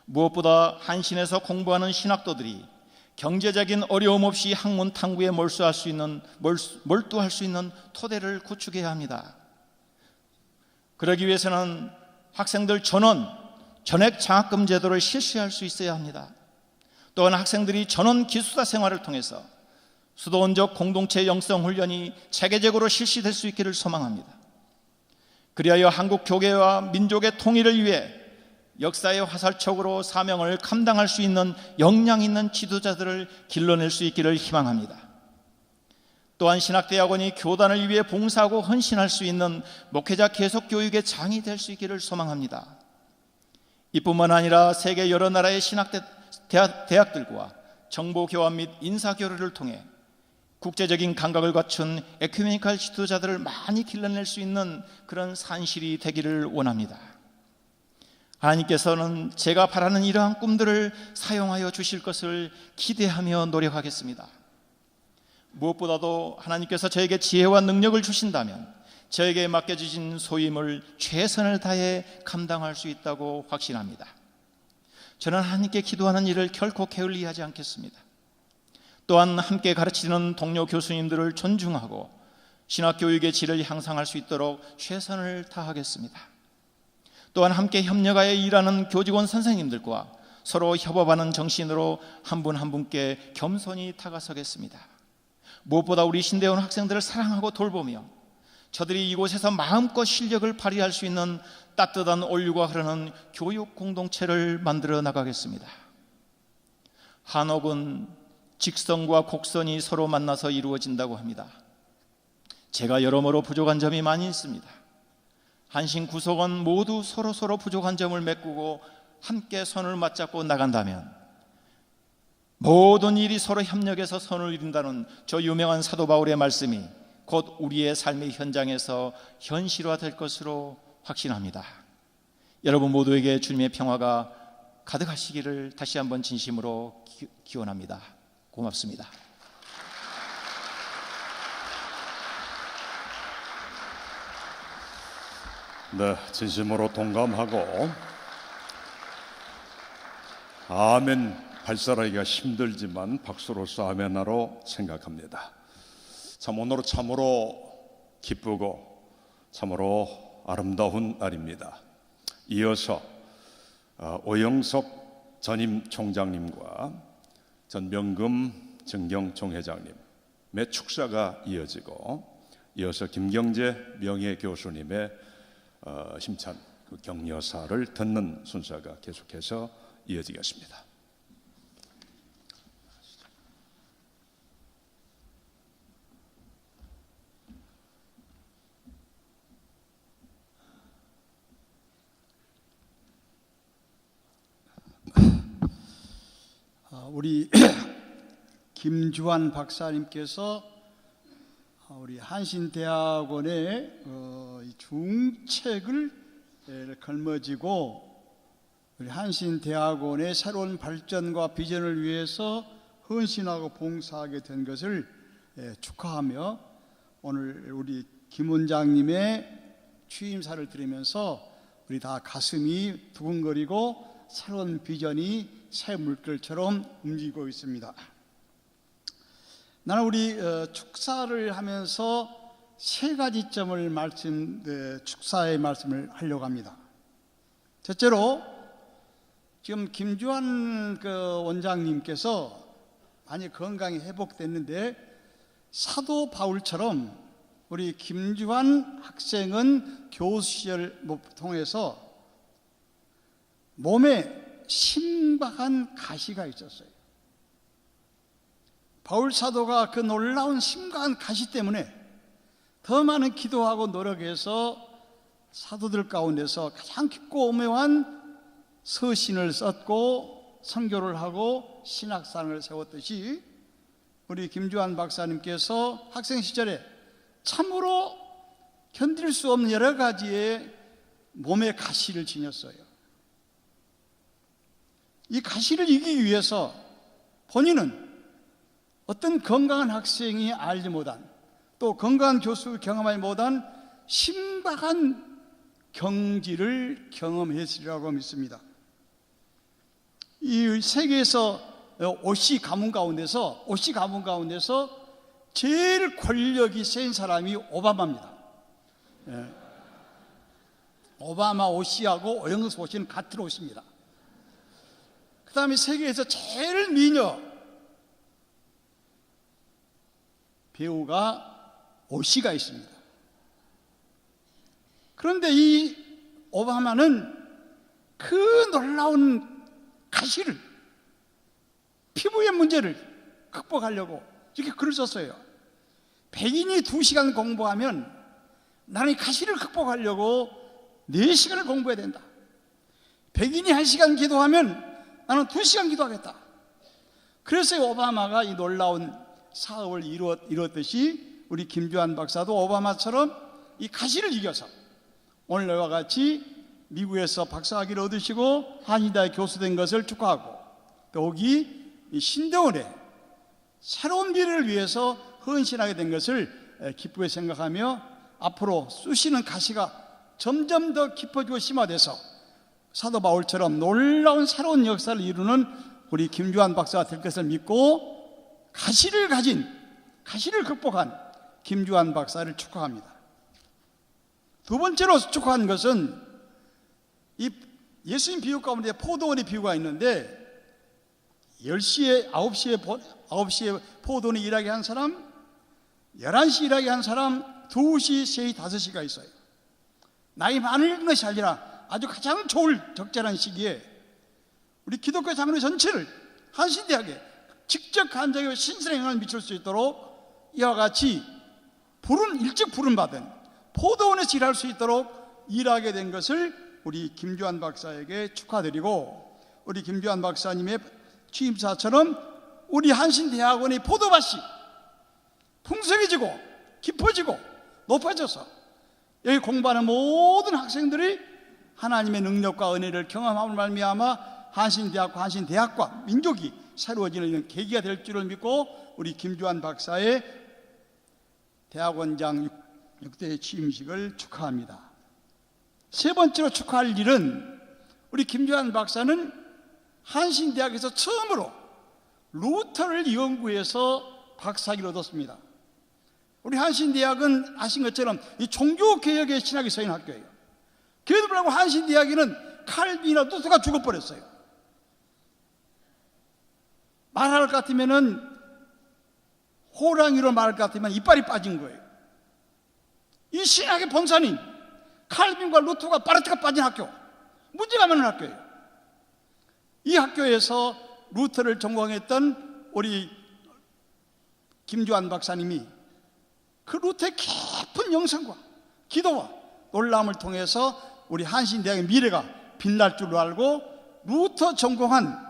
무엇보다 한신에서 공부하는 신학도들이 경제적인 어려움 없이 학문 탐구에 몰두할 수 있는 토대를 구축해야 합니다. 그러기 위해서는 학생들 전액 장학금 제도를 실시할 수 있어야 합니다. 또한 학생들이 전원 기숙사 생활을 통해서 수도원적 공동체 영성 훈련이 체계적으로 실시될 수 있기를 소망합니다. 그리하여 한국 교계와 민족의 통일을 위해 역사의 화살촉으로 사명을 감당할 수 있는 역량 있는 지도자들을 길러낼 수 있기를 희망합니다. 또한 신학대학원이 교단을 위해 봉사하고 헌신할 수 있는 목회자 계속교육의 장이 될 수 있기를 소망합니다. 이뿐만 아니라 세계 여러 나라의 대학들과 정보교환 및 인사교류를 통해 국제적인 감각을 갖춘 에큐메니컬 지도자들을 많이 길러낼 수 있는 그런 산실이 되기를 원합니다. 하나님께서는 제가 바라는 이러한 꿈들을 사용하여 주실 것을 기대하며 노력하겠습니다. 무엇보다도 하나님께서 저에게 지혜와 능력을 주신다면 저에게 맡겨주신 소임을 최선을 다해 감당할 수 있다고 확신합니다. 저는 하나님께 기도하는 일을 결코 게을리하지 않겠습니다. 또한 함께 가르치는 동료 교수님들을 존중하고 신학교육의 질을 향상할 수 있도록 최선을 다하겠습니다. 또한 함께 협력하여 일하는 교직원 선생님들과 서로 협업하는 정신으로 한 분 한 분께 겸손히 다가서겠습니다. 무엇보다 우리 신대원 학생들을 사랑하고 돌보며 저들이 이곳에서 마음껏 실력을 발휘할 수 있는 따뜻한 온류가 흐르는 교육 공동체를 만들어 나가겠습니다. 한옥은 직선과 곡선이 서로 만나서 이루어진다고 합니다. 제가 여러모로 부족한 점이 많이 있습니다. 한신 구성원 모두 서로 부족한 점을 메꾸고 함께 손을 맞잡고 나간다면 모든 일이 서로 협력해서 선을 이룬다는 저 유명한 사도 바울의 말씀이 곧 우리의 삶의 현장에서 현실화될 것으로 확신합니다. 여러분 모두에게 주님의 평화가 가득하시기를 다시 한번 진심으로 기원합니다. 고맙습니다. 네, 진심으로 동감하고 아멘 발설하기가 힘들지만 박수로서 아멘하로 생각합니다. 참 오늘은 참으로 기쁘고 참으로 아름다운 날입니다. 이어서 오영석 전임 총장님과 전명금 정경 총회장님의 축사가 이어지고 이어서 김경재 명예교수님의 힘찬 격려사를 듣는 순서가 계속해서 이어지겠습니다. 우리 김주환 박사님께서 우리 한신대학원의 중책을 걸머쥐고 우리 한신대학원의 새로운 발전과 비전을 위해서 헌신하고 봉사하게 된 것을 축하하며 오늘 우리 김 원장님의 취임사를 들으면서 우리 다 가슴이 두근거리고 새로운 비전이 새 물결처럼 움직이고 있습니다. 나는 우리 축사를 하면서 세 가지 점을 축사의 말씀을 하려고 합니다. 첫째로 지금 김주환 원장님께서 많이 건강이 회복됐는데 사도 바울처럼 우리 김주환 학생은 교수 시절을 통해서 몸에 심각한 가시가 있었어요. 바울 사도가 그 놀라운 심각한 가시 때문에 더 많은 기도하고 노력해서 사도들 가운데서 가장 깊고 오묘한 서신을 썼고 선교를 하고 신학산을 세웠듯이 우리 김주환 박사님께서 학생 시절에 참으로 견딜 수 없는 여러 가지의 몸의 가시를 지녔어요. 이 가시를 이기기 위해서 본인은 어떤 건강한 학생이 알지 못한 또 건강한 교수 경험하지 못한 심각한 경지를 경험했으리라고 믿습니다. 이 세계에서 오씨 가문 가운데서 제일 권력이 센 사람이 오바마입니다. 오바마 오씨하고 오영석 오씨는 같은 오씨입니다. 그 다음에 세계에서 제일 미녀 배우가 오씨가 있습니다. 그런데 이 오바마는 그 놀라운 가시를, 피부의 문제를 극복하려고 이렇게 글을 썼어요. 백인이 2시간 공부하면 나는 이 가시를 극복하려고 4시간을 공부해야 된다. 백인이 1시간 기도하면 나는 2시간 기도하겠다. 그래서 오바마가 이 놀라운 사업을 이루었듯이 우리 김주환 박사도 오바마처럼 이 가시를 이겨서 오늘과 같이 미국에서 박사학위를 얻으시고 한의대 교수된 것을 축하하고, 또 여기 이 신대원에 새로운 미래를 위해서 헌신하게 된 것을 기쁘게 생각하며 앞으로 쑤시는 가시가 점점 더 깊어지고 심화돼서 사도 바울처럼 놀라운 새로운 역사를 이루는 우리 김주환 박사가 될 것을 믿고 가시를 극복한 김주환 박사를 축하합니다. 두 번째로 축하한 것은 이 예수님 비유 가운데 포도원의 비유가 있는데 10시에 9시에 포도원에 일하게 한 사람, 11시 일하게 한 사람, 2시, 3시, 5시가 있어요. 나이 많은 것이 아니라 아주 가장 좋을 적절한 시기에 우리 기독교 장로 전체를 한신대학에 직접 간접하고 신선한 영향을 미칠 수 있도록 이와 같이 일찍 부름받은 포도원에서 일할 수 있도록 일하게 된 것을 우리 김주환 박사에게 축하드리고, 우리 김주환 박사님의 취임사처럼 우리 한신대학원의 포도밭이 풍성해지고 깊어지고 높아져서 여기 공부하는 모든 학생들이 하나님의 능력과 은혜를 경험함을 말미암아 한신대학과 민족이 새로워지는 이런 계기가 될 줄을 믿고 우리 김주환 박사의 대학원장 6대 취임식을 축하합니다. 세 번째로 축하할 일은 우리 김주환 박사는 한신대학에서 처음으로 루터를 연구해서 박사학위를 얻었습니다. 우리 한신대학은 아신 것처럼 이 종교개혁의 신학이 서인 학교예요. 그래도 불구하고 한신대학에는 칼빈이나 루터가 죽어버렸어요. 말할 것 같으면은 호랑이로 말할 것 같으면 이빨이 빠진 거예요. 이 신학의 본산인 칼빈과 루터가 바르트가 빠진 학교, 문제가 많은 학교예요. 이 학교에서 루터를 전공했던 우리 김주환 박사님이 그 루터의 깊은 영성과 기도와 놀라움을 통해서 우리 한신대학의 미래가 빛날 줄로 알고 루터 전공한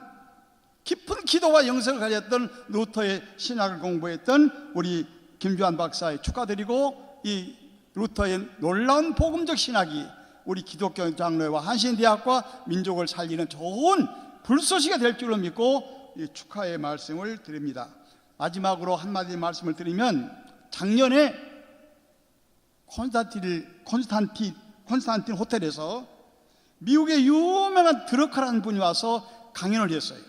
깊은 기도와 영성을 가졌던 루터의 신학을 공부했던 우리 김주환 박사에 축하드리고, 이 루터의 놀라운 복음적 신학이 우리 기독교 장로회와 한신대학과 민족을 살리는 좋은 불쏘시가 될 줄로 믿고 축하의 말씀을 드립니다. 마지막으로 한마디 말씀을 드리면, 작년에 콘스탄틴 호텔에서 미국의 유명한 드러커라는 분이 와서 강연을 했어요.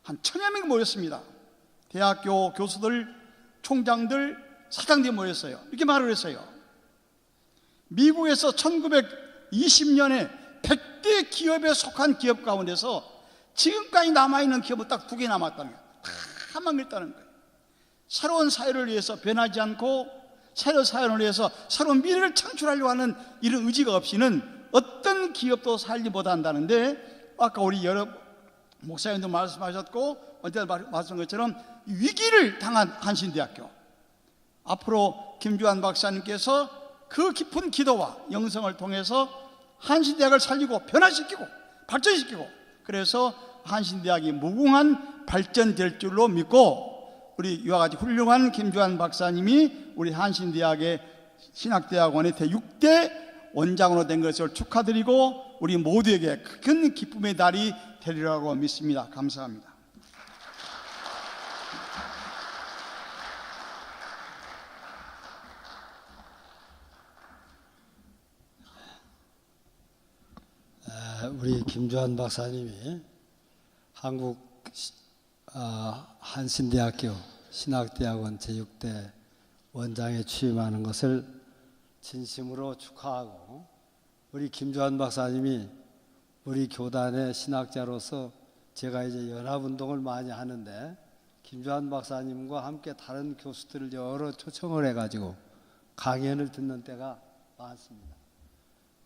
한 1000여 명이 모였습니다. 대학교 교수들, 총장들, 사장들이 모였어요. 이렇게 말을 했어요. 미국에서 1920년에 100대 기업에 속한 기업 가운데서 지금까지 남아있는 기업은 딱 2개 남았다는 거예요. 다 망했다는 거예요. 새로운 사회를 위해서 변하지 않고 새로운 사회를 위해서 새로운 미래를 창출하려고 하는 이런 의지가 없이는 어떤 기업도 살지 못한다는데, 아까 우리 여러 목사님도 말씀하셨고 언제 말씀한 것처럼 위기를 당한 한신대학교, 앞으로 김주환 박사님께서 그 깊은 기도와 영성을 통해서 한신대학을 살리고 변화시키고 발전시키고, 그래서 한신대학이 무궁한 발전될 줄로 믿고, 우리 이와 같이 훌륭한 김주환 박사님이 우리 한신대학의 신학대학원의 제6대 원장으로 된 것을 축하드리고 우리 모두에게 큰 기쁨의 날이 되리라고 믿습니다. 감사합니다. 우리 김주환 박사님이 한국 한신대학교 신학대학원 제6대 원장에 취임하는 것을 진심으로 축하하고, 우리 김주환 박사님이 우리 교단의 신학자로서 제가 이제 연합운동을 많이 하는데 김주환 박사님과 함께 다른 교수들을 여러 초청을 해가지고 강연을 듣는 때가 많습니다.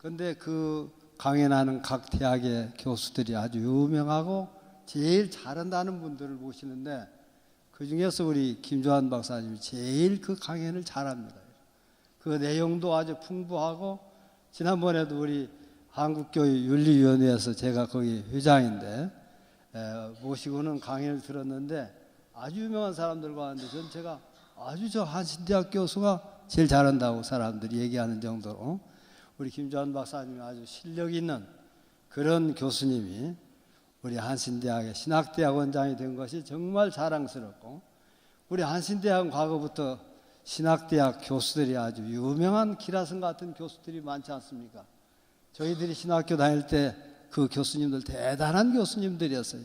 근데 그 강연하는 각 대학의 교수들이 아주 유명하고 제일 잘한다는 분들을 모시는데 그 중에서 우리 김주환 박사님이 제일 그 강연을 잘합니다. 그 내용도 아주 풍부하고 지난번에도 우리 한국교육윤리위원회에서 제가 거기 회장인데 모시고는 강연을 들었는데 아주 유명한 사람들과 왔는데 전 제가 아주 저 한신대학 교수가 제일 잘한다고 사람들이 얘기하는 정도로 우리 김주환 박사님이 아주 실력 있는 그런 교수님이 우리 한신대학의 신학대학원장이 된 것이 정말 자랑스럽고 우리 한신대학은 과거부터 신학대학 교수들이 아주 유명한 기라성 같은 교수들이 많지 않습니까? 저희들이 신학교 다닐 때 그 교수님들 대단한 교수님들이었어요.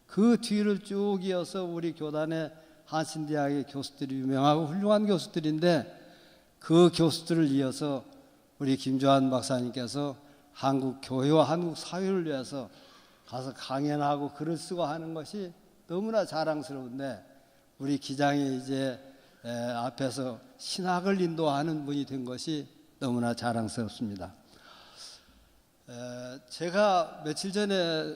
그 뒤를 쭉 이어서 우리 교단의 한신대학의 교수들이 유명하고 훌륭한 교수들인데 그 교수들을 이어서 우리 김주환 박사님께서 한국 교회와 한국 사회를 위해서 가서 강연하고 글을 쓰고 하는 것이 너무나 자랑스러운데 우리 기장이 이제 앞에서 신학을 인도하는 분이 된 것이 너무나 자랑스럽습니다. 제가 며칠 전에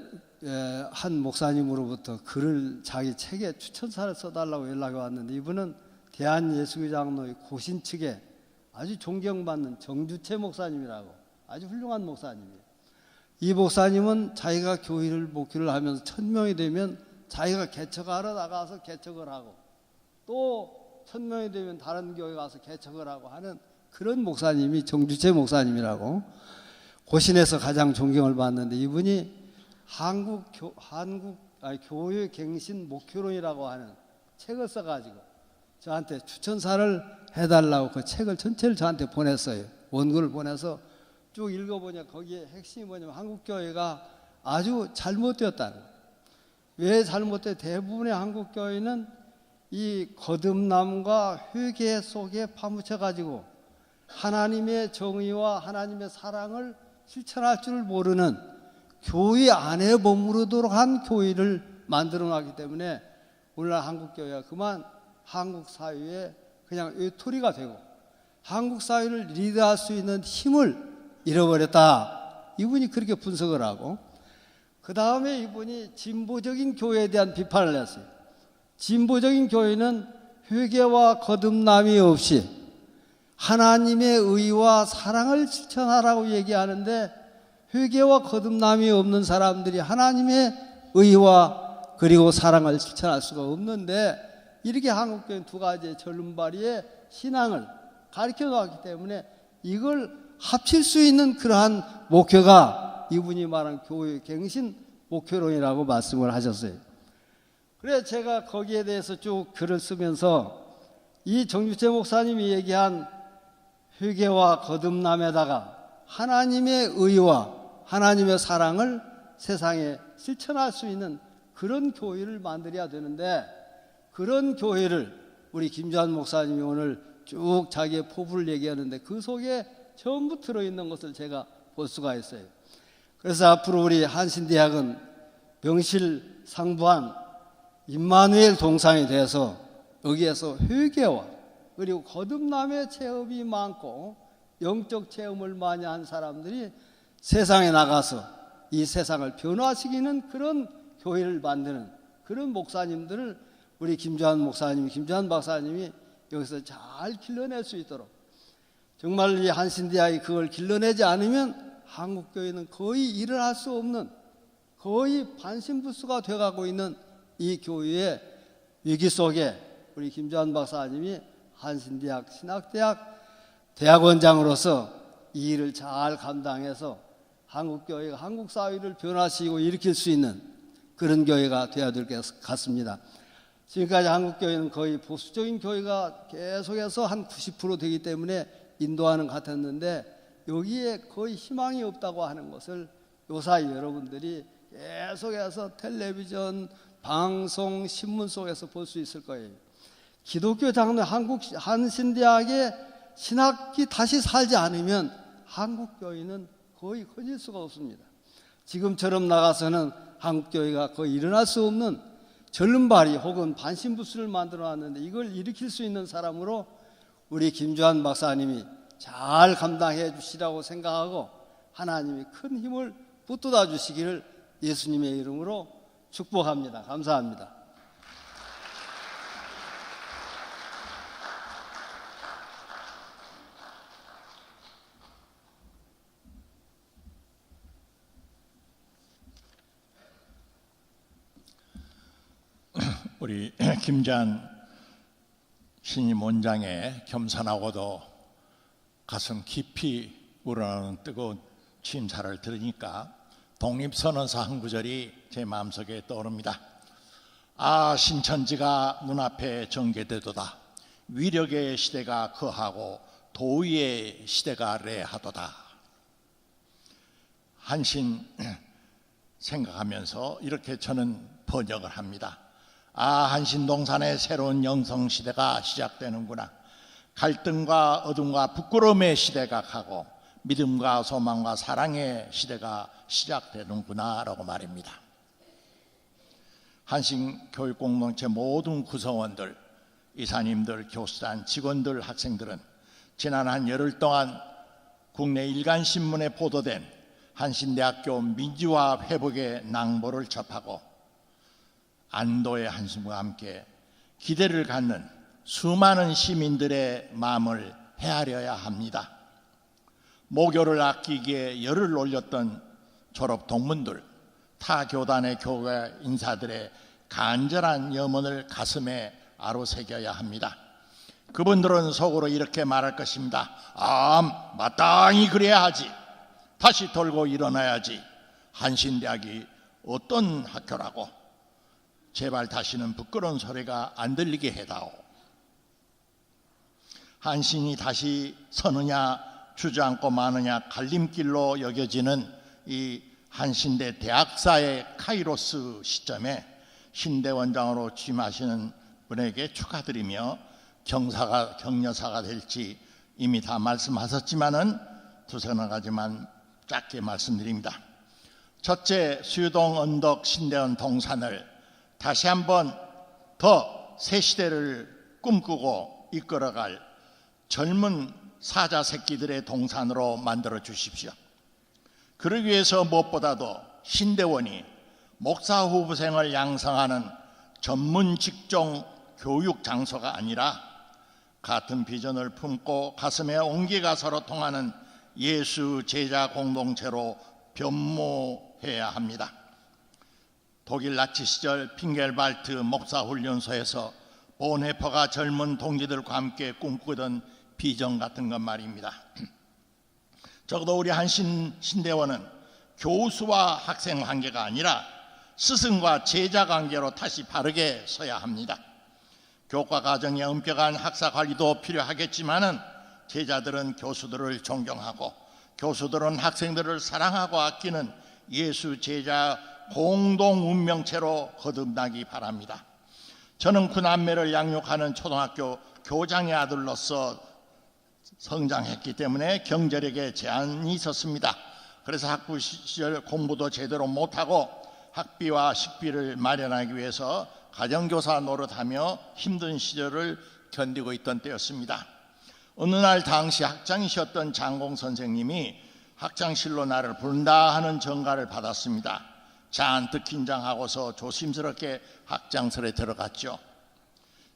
한 목사님으로부터 글을 자기 책에 추천사를 써달라고 연락이 왔는데 이분은 대한예수교장로회 고신 측에 아주 존경받는 정주채 목사님이라고 아주 훌륭한 목사님이에요. 이 목사님은 자기가 교회를 목회를 하면서 1000명이 되면 자기가 개척하러 나가서 개척을 하고 또 1000명이 되면 다른 교회 가서 개척을 하고 하는 그런 목사님이 정주채 목사님이라고 고신에서 가장 존경을 받는데 이분이 교회 갱신 목표론이라고 하는 책을 써가지고 저한테 추천사를 해달라고 그 책을 전체를 저한테 보냈어요. 원고를 보내서 쭉 읽어보니 거기에 핵심이 뭐냐면 한국교회가 아주 잘못되었다는 거예요. 왜 잘못돼? 대부분의 한국교회는 이 거듭남과 회개 속에 파묻혀가지고 하나님의 정의와 하나님의 사랑을 실천할 줄 모르는 교회 안에 머무르도록 한 교회를 만들어 놨기 때문에 오늘날 한국교회가 그만 한국 사회에 그냥 외톨이가 되고 한국 사회를 리드할 수 있는 힘을 잃어버렸다. 이분이 그렇게 분석을 하고 그 다음에 이분이 진보적인 교회에 대한 비판을 했어요. 진보적인 교회는 회개와 거듭남이 없이 하나님의 의와 사랑을 실천하라고 얘기하는데 회개와 거듭남이 없는 사람들이 하나님의 의와 그리고 사랑을 실천할 수가 없는데 이렇게 한국교회는 두 가지의 절름발이의 신앙을 가르쳐 놓았기 때문에 이걸 합칠 수 있는 그러한 목표가 이분이 말한 교회 갱신 목표론이라고 말씀을 하셨어요. 그래서 제가 거기에 대해서 쭉 글을 쓰면서 이 정주채 목사님이 얘기한 회개와 거듭남에다가 하나님의 의와 하나님의 사랑을 세상에 실천할 수 있는 그런 교회를 만들어야 되는데 그런 교회를 우리 김주환 목사님이 오늘 쭉 자기의 포부를 얘기하는데 그 속에 전부 들어있는 것을 제가 볼 수가 있어요. 그래서 앞으로 우리 한신대학은 명실상부한 임마누엘 동상이 돼서 여기에서 회개와 그리고 거듭남의 체험이 많고 영적 체험을 많이 한 사람들이 세상에 나가서 이 세상을 변화시키는 그런 교회를 만드는 그런 목사님들을 우리 김주환 목사님, 김주환 박사님이 여기서 잘 길러낼 수 있도록 정말 이 한신대학이 그걸 길러내지 않으면 한국교회는 거의 일을 할 수 없는 거의 반신불수가 돼가고 있는 이 교회의 위기 속에 우리 김주환 박사님이 한신대학 신학대학 대학원장으로서 이 일을 잘 감당해서 한국교회가 한국 사회를 변화시키고 일으킬 수 있는 그런 교회가 되어야 될 것 같습니다. 지금까지 한국교회는 거의 보수적인 교회가 계속해서 한 90% 되기 때문에 인도하는 것 같았는데 여기에 거의 희망이 없다고 하는 것을 요사이 여러분들이 계속해서 텔레비전, 방송, 신문 속에서 볼 수 있을 거예요. 기독교 장로 한신대학의 신학이 다시 살지 않으면 한국교회는 거의 커질 수가 없습니다. 지금처럼 나가서는 한국교회가 거의 일어날 수 없는 절름발이 혹은 반신불수를 만들어 놨는데 이걸 일으킬 수 있는 사람으로 우리 김주환 박사님이 잘 감당해 주시라고 생각하고 하나님이 큰 힘을 붙돋아 주시기를 예수님의 이름으로 축복합니다. 감사합니다. 우리 김재한 신임 원장의 겸손하고도 가슴 깊이 우러나오는 뜨거운 취임사를 들으니까 독립선언서 한 구절이 제 마음속에 떠오릅니다. 아, 신천지가 눈앞에 전개되도다. 위력의 시대가 거하고 도의의 시대가 레하도다. 한신 생각하면서 이렇게 저는 번역을 합니다. 아, 한신동산의 새로운 영성시대가 시작되는구나. 갈등과 어둠과 부끄러움의 시대가 가고 믿음과 소망과 사랑의 시대가 시작되는구나 라고 말입니다. 한신교육공동체 모든 구성원들, 이사님들, 교수단, 직원들, 학생들은 지난 한 열흘 동안 국내 일간신문에 보도된 한신대학교 민주화 회복의 낭보를 접하고 안도의 한숨과 함께 기대를 갖는 수많은 시민들의 마음을 헤아려야 합니다. 모교를 아끼기에 열을 올렸던 졸업 동문들, 타 교단의 교회 인사들의 간절한 염원을 가슴에 아로새겨야 합니다. 그분들은 속으로 이렇게 말할 것입니다. 아, 마땅히 그래야 하지. 다시 돌고 일어나야지. 한신대학이 어떤 학교라고. 제발 다시는 부끄러운 소리가 안 들리게 해다오. 한신이 다시 서느냐 주저앉고 마느냐 갈림길로 여겨지는 이 한신대 대학사의 카이로스 시점에 신대 원장으로 취임하시는 분에게 축하드리며 격려사가 될지 이미 다 말씀하셨지만은 두세 가지만 짧게 말씀드립니다. 첫째, 수유동 언덕 신대원 동산을 다시 한번 더 새 시대를 꿈꾸고 이끌어갈 젊은 사자 새끼들의 동산으로 만들어 주십시오. 그러기 위해서 무엇보다도 신대원이 목사 후보생을 양성하는 전문 직종 교육 장소가 아니라 같은 비전을 품고 가슴에 온기가 서로 통하는 예수 제자 공동체로 변모해야 합니다. 독일 나치 시절 핑겔발트 목사훈련소에서 본헤퍼가 젊은 동지들과 함께 꿈꾸던 비전 같은 것 말입니다. 적어도 우리 신대원은 교수와 학생 관계가 아니라 스승과 제자 관계로 다시 바르게 서야 합니다. 교과 과정의 엄격한 학사 관리도 필요하겠지만은 제자들은 교수들을 존경하고 교수들은 학생들을 사랑하고 아끼는 예수 제자 공동 운명체로 거듭나기 바랍니다. 저는 그 남매를 양육하는 초등학교 교장의 아들로서 성장했기 때문에 경제력에 제한이 있었습니다. 그래서 학부 시절 공부도 제대로 못하고 학비와 식비를 마련하기 위해서 가정교사 노릇하며 힘든 시절을 견디고 있던 때였습니다. 어느 날 당시 학장이셨던 장공 선생님이 학장실로 나를 부른다 하는 전가를 받았습니다. 잔뜩 긴장하고서 조심스럽게 학장실에 들어갔죠.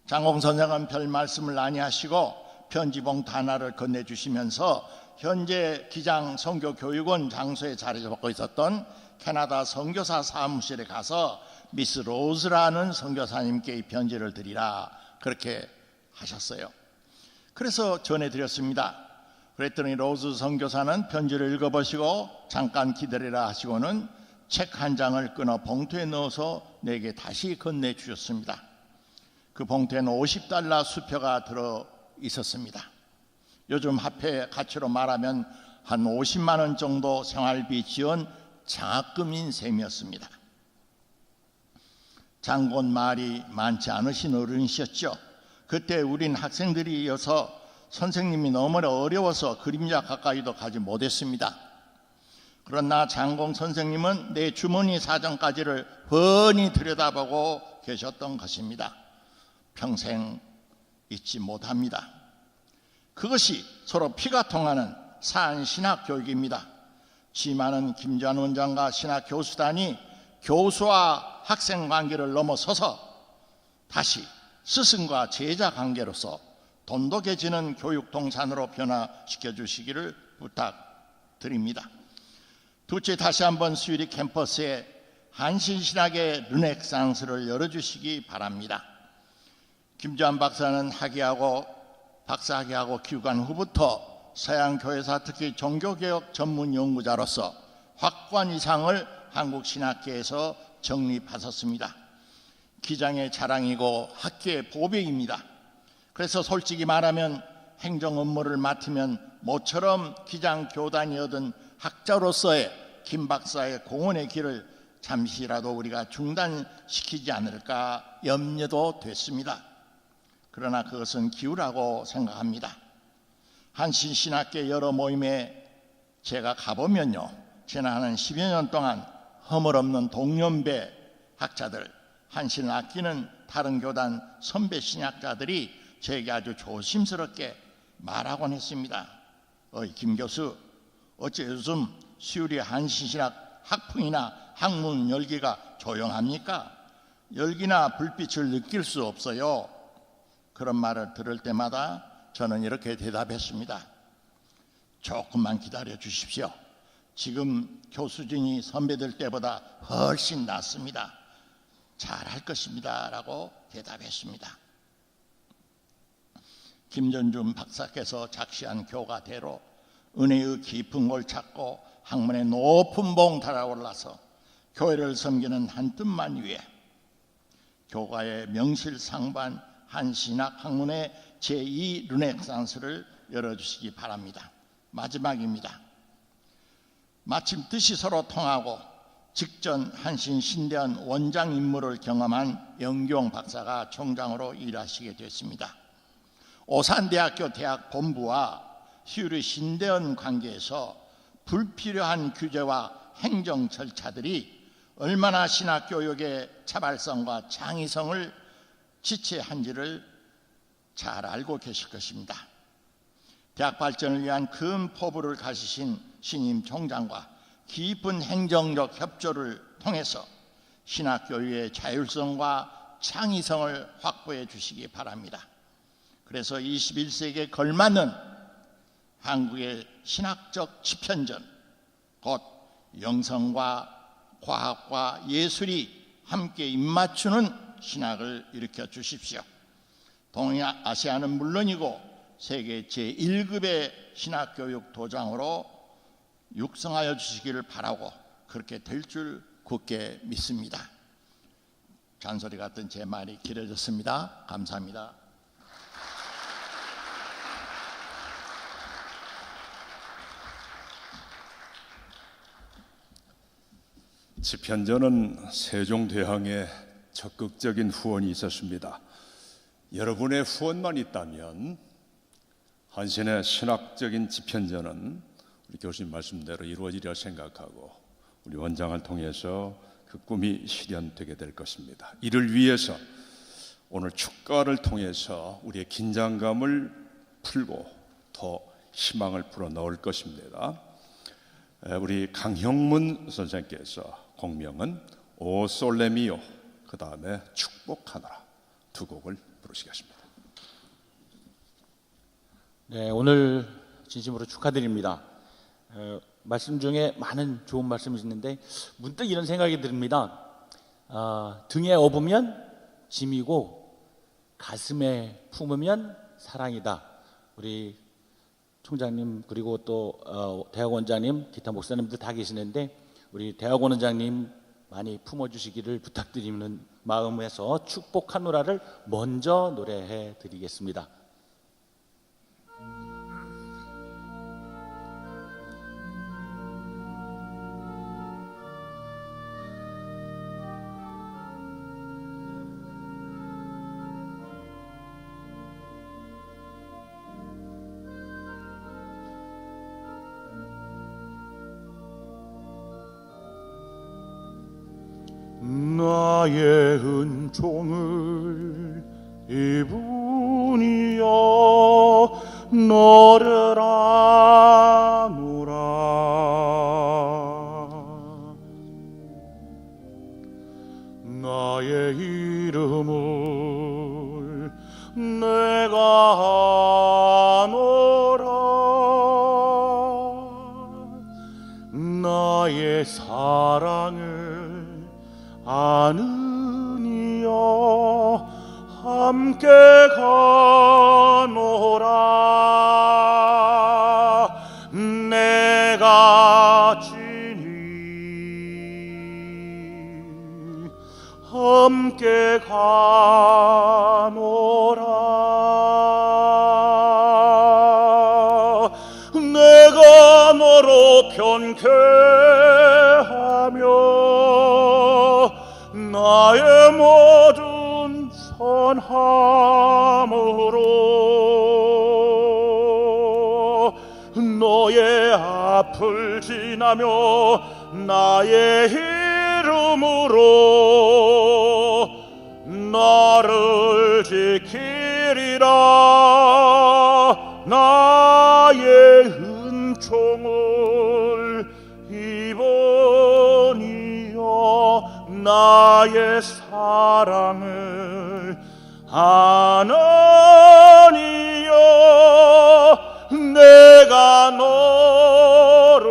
장공 선생은 별 말씀을 아니하시고 편지봉투 하나를 건네주시면서 현재 기장 선교교육원 장소에 자리 잡고 있었던 캐나다 선교사 사무실에 가서 미스 로즈라는 선교사님께 이 편지를 드리라 그렇게 하셨어요. 그래서 전해드렸습니다. 그랬더니 로즈 선교사는 편지를 읽어보시고 잠깐 기다리라 하시고는 책 한 장을 끊어 봉투에 넣어서 내게 다시 건네주셨습니다. 그 봉투에는 $50 수표가 들어 있었습니다. 요즘 화폐 가치로 말하면 한 50만 원 정도 생활비 지원 장학금인 셈이었습니다. 장군 말이 많지 않으신 어른이셨죠. 그때 우린 학생들이어서 선생님이 너무 어려워서 그림자 가까이도 가지 못했습니다. 그러나 장공 선생님은 내 주머니 사정까지를 훤히 들여다보고 계셨던 것입니다. 평생 잊지 못합니다. 그것이 서로 피가 통하는 사안신학 교육입니다. 지많은 김주한 원장과 신학 교수단이 교수와 학생 관계를 넘어서서 다시 스승과 제자 관계로서 돈독해지는 교육 동산으로 변화시켜 주시기를 부탁드립니다. 둘째, 다시 한번 수유리 캠퍼스에 한신신학의 르네상스를 열어주시기 바랍니다. 김주한 박사는 학위하고 박사학위하고 귀국한 후부터 서양교회사 특히 종교개혁 전문 연구자로서 확고한 이상을 한국신학계에서 정립하셨습니다. 기장의 자랑이고 학계의 보배입니다. 그래서 솔직히 말하면 행정 업무를 맡으면 모처럼 기장 교단이 얻은 학자로서의 김 박사의 공헌의 길을 잠시라도 우리가 중단시키지 않을까 염려도 됐습니다. 그러나 그것은 기우라고 생각합니다. 한신신학계 여러 모임에 제가 가보면요, 지난 10여 년 동안 허물없는 동년배 학자들, 한신을 아끼는 다른 교단 선배 신학자들이 저에게 아주 조심스럽게 말하곤 했습니다. 김 교수, 어째 요즘 수유리 한신신학 학풍이나 학문 열기가 조용합니까? 열기나 불빛을 느낄 수 없어요. 그런 말을 들을 때마다 저는 이렇게 대답했습니다. 조금만 기다려 주십시오. 지금 교수진이 선배들 때보다 훨씬 낫습니다. 잘할 것입니다. 라고 대답했습니다. 김전준 박사께서 작시한 교가대로 은혜의 깊은 곳을 찾고 학문의 높은 봉 달아올라서 교회를 섬기는 한 뜻만 위해 교가의 명실상부한 한신학 학문의 제2 르네상스를 열어주시기 바랍니다. 마지막입니다. 마침 뜻이 서로 통하고 직전 한신 신대한 원장 임무를 경험한 영경 박사가 총장으로 일하시게 됐습니다. 오산대학교 대학 본부와 수유리 신대원 관계에서 불필요한 규제와 행정 절차들이 얼마나 신학교육의 차발성과 창의성을 지체한지를 잘 알고 계실 것입니다. 대학 발전을 위한 큰 포부를 가지신 신임 총장과 깊은 행정적 협조를 통해서 신학교육의 자율성과 창의성을 확보해 주시기 바랍니다. 그래서 21세기에 걸맞는 한국의 신학적 지편전, 곧 영성과 과학과 예술이 함께 입맞추는 신학을 일으켜 주십시오. 동아시아는 물론이고 세계 제1급의 신학교육 도장으로 육성하여 주시기를 바라고 그렇게 될 줄 굳게 믿습니다. 잔소리 같은 제 말이 길어졌습니다. 감사합니다. 집현전은 세종대왕의 적극적인 후원이 있었습니다. 여러분의 후원만 있다면 한신의 신학적인 집현전은 우리 교수님 말씀대로 이루어지리라 생각하고 우리 원장을 통해서 그 꿈이 실현되게 될 것입니다. 이를 위해서 오늘 축가를 통해서 우리의 긴장감을 풀고 더 희망을 불어넣을 것입니다. 우리 강형문 선생께서 공명은 오 솔레미오, 그 다음에 축복하노라 두 곡을 부르시겠습니다. 네, 오늘 진심으로 축하드립니다. 말씀 중에 많은 좋은 말씀이 있는데 문득 이런 생각이 듭니다. 등에 업으면 짐이고 가슴에 품으면 사랑이다. 우리 총장님 그리고 또 대학원장님, 기타 목사님들 다 계시는데 우리 대학원장님 많이 품어주시기를 부탁드리는 마음에서 축복하노라를 먼저 노래해 드리겠습니다. 나의 은총을 이분이여 너를 아노라. 나의 사랑을 아느니여 함께 가노라 내가 지니 함께 가노라 내가 너로 편쾌하며 나의 모든 선함으로 너의 앞을 지나며 나의 이름으로 나를 지키리라 나의 은총을 입으니여 나의 사랑을 아느니여 내가 너를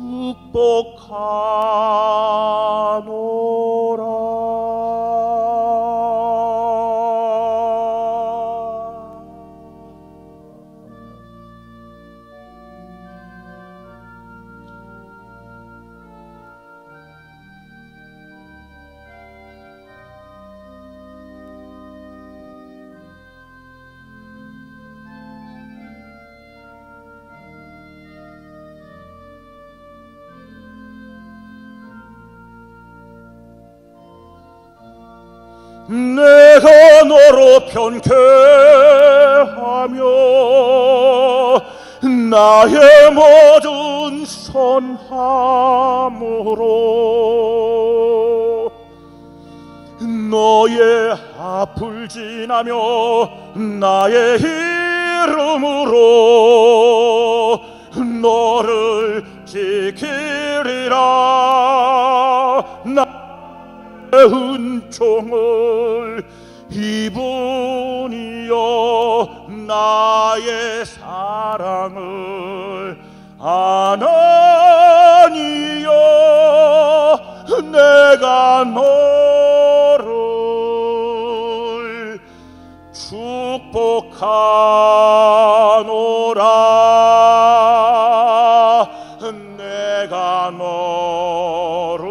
축복하노라. 내가 너로 편쾌하며 나의 모든 선함으로 너의 앞을 지나며 나의 이름으로 너를 지키리라 나의 은총을 입으니여 나의 사랑을 아느니여 내가 너를 축복하노라 내가 너를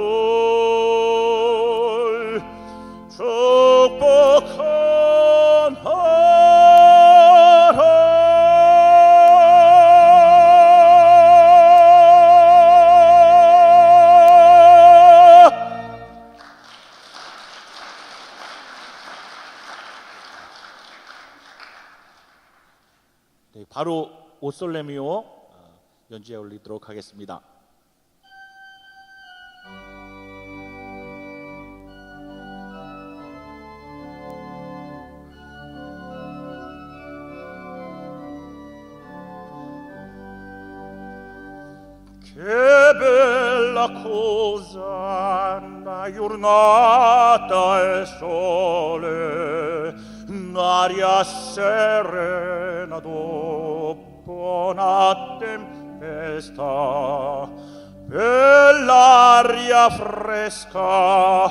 네, 바로 오솔레미오 연주에 올리도록 하겠습니다. Che bella cosa una giornata al sole, un'aria serena dopo una tempesta, bell'aria fresca,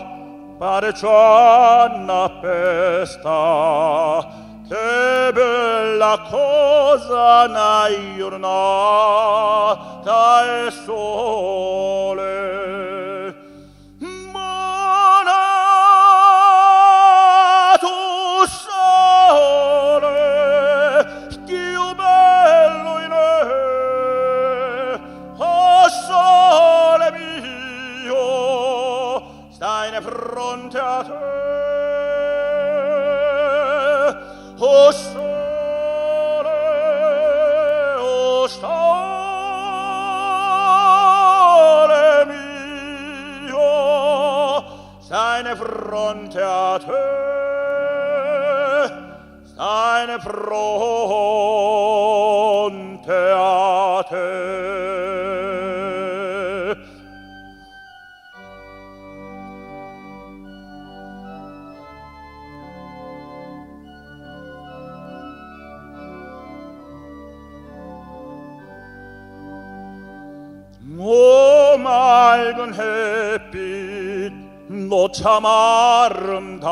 pare già una pesta. Che bella cosa una giornata al sole, monato sole, Dio bello in me, oh sole mio, stai di fronte a te. O sole mio, stai di fronte a te, stai di fronte a te. 오 맑은 햇빛 너 참 아름답다.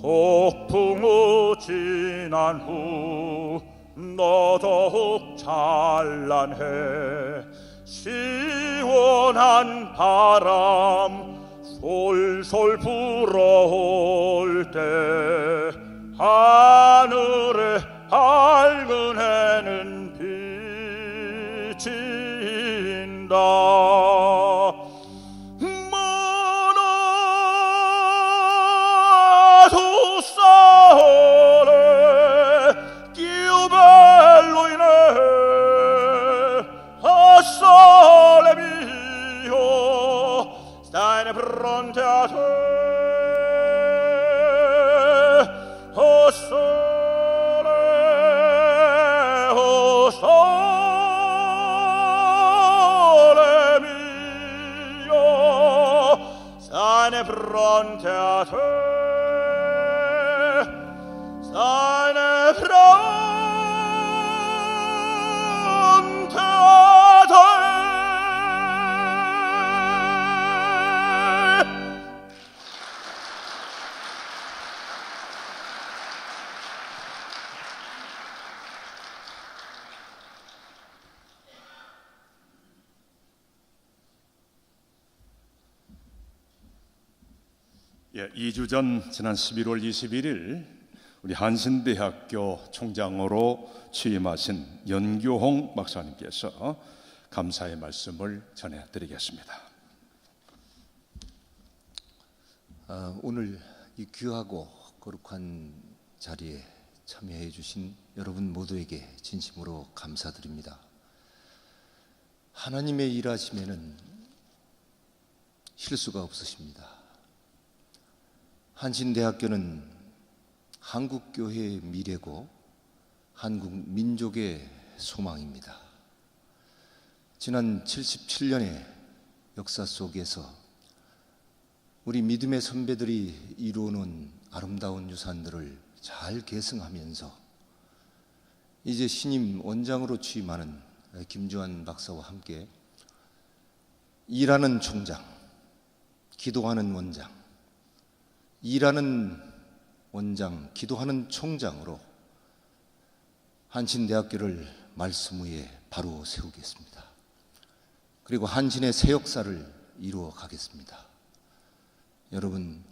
폭풍우 지난 후 너 더욱 찬란해. 시원한 바람 솔솔 불어올 때 하늘에 밝은 해는 비친다. Fronte a te, o sole mio, stai fronte a te, stai fronte a te. 예, 2주 전 지난 11월 21일 우리 한신대학교 총장으로 취임하신 연교홍 박사님께서 감사의 말씀을 전해드리겠습니다. 오늘 이 귀하고 거룩한 자리에 참여해 주신 여러분 모두에게 진심으로 감사드립니다. 하나님의 일하심에는 실수가 없으십니다. 한신대학교는 한국교회의 미래고 한국 민족의 소망입니다. 지난 77년의 역사 속에서 우리 믿음의 선배들이 이루어놓은 아름다운 유산들을 잘 계승하면서 이제 신임 원장으로 취임하는 김주환 박사와 함께 일하는 총장, 기도하는 원장, 일하는 원장, 기도하는 총장으로 한신대학교를 말씀 위에 바로 세우겠습니다. 그리고 한신의 새 역사를 이루어 가겠습니다. 여러분,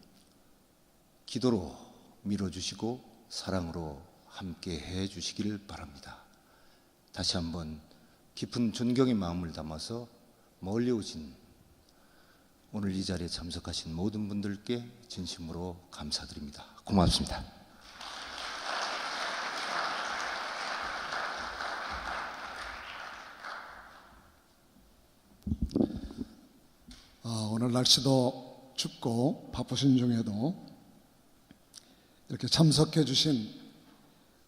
기도로 밀어주시고 사랑으로 함께 해 주시길 바랍니다. 다시 한번 깊은 존경의 마음을 담아서 멀리 오신 오늘 이 자리에 참석하신 모든 분들께 진심으로 감사드립니다. 고맙습니다. 오늘 날씨도 춥고 바쁘신 중에도 이렇게 참석해 주신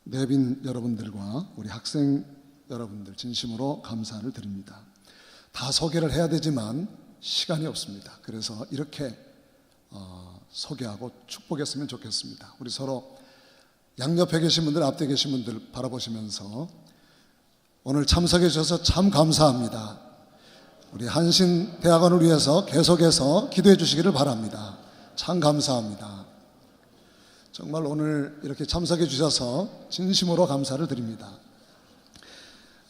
내빈 여러분들과 우리 학생 여러분들 진심으로 감사를 드립니다. 다 소개를 해야 되지만 시간이 없습니다. 그래서 이렇게 소개하고 축복했으면 좋겠습니다. 우리 서로 양옆에 계신 분들, 앞에 계신 분들 바라보시면서 오늘 참석해 주셔서 참 감사합니다. 우리 한신대학원을 위해서 계속해서 기도해 주시기를 바랍니다. 참 감사합니다. 정말 오늘 이렇게 참석해 주셔서 진심으로 감사를 드립니다.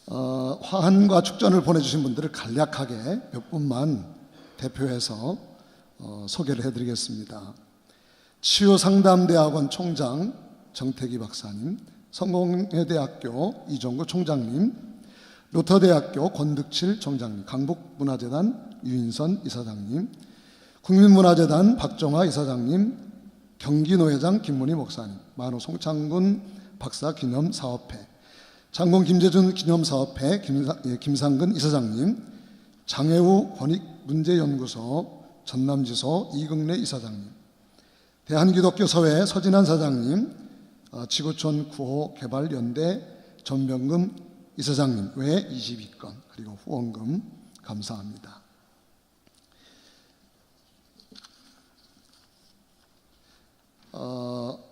화환과 축전을 보내주신 분들을 간략하게 몇 분만 대표해서 소개를 해드리겠습니다. 치유상담대학원 총장 정태기 박사님, 성공회대학교 이종구 총장님, 루터대학교 권득칠 총장님, 강북문화재단 유인선 이사장님, 국민문화재단 박정화 이사장님, 경기노회장 김문희 목사님, 만호 송창군 박사 기념사업회, 장공 김재준 기념사업회 김상근 이사장님, 장애우 권익문제연구소 전남지소 이극래 이사장님, 대한기독교서회 서진환 사장님, 지구촌 구호개발연대 전병금 이사장님 외 22건, 그리고 후원금 감사합니다.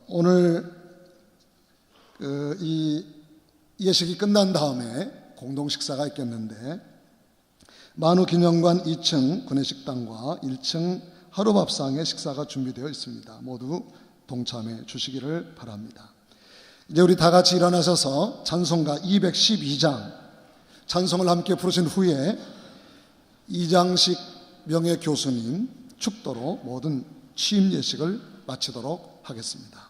오늘 이 예식이 끝난 다음에 공동 식사가 있겠는데 만우기념관 2층 구내식당과 1층 하루밥상의 식사가 준비되어 있습니다. 모두 동참해 주시기를 바랍니다. 이제 우리 다 같이 일어나셔서 찬송가 212장 찬송을 함께 부르신 후에 이장식 명예교수님 축도로 모든 취임 예식을 마치도록 하겠습니다.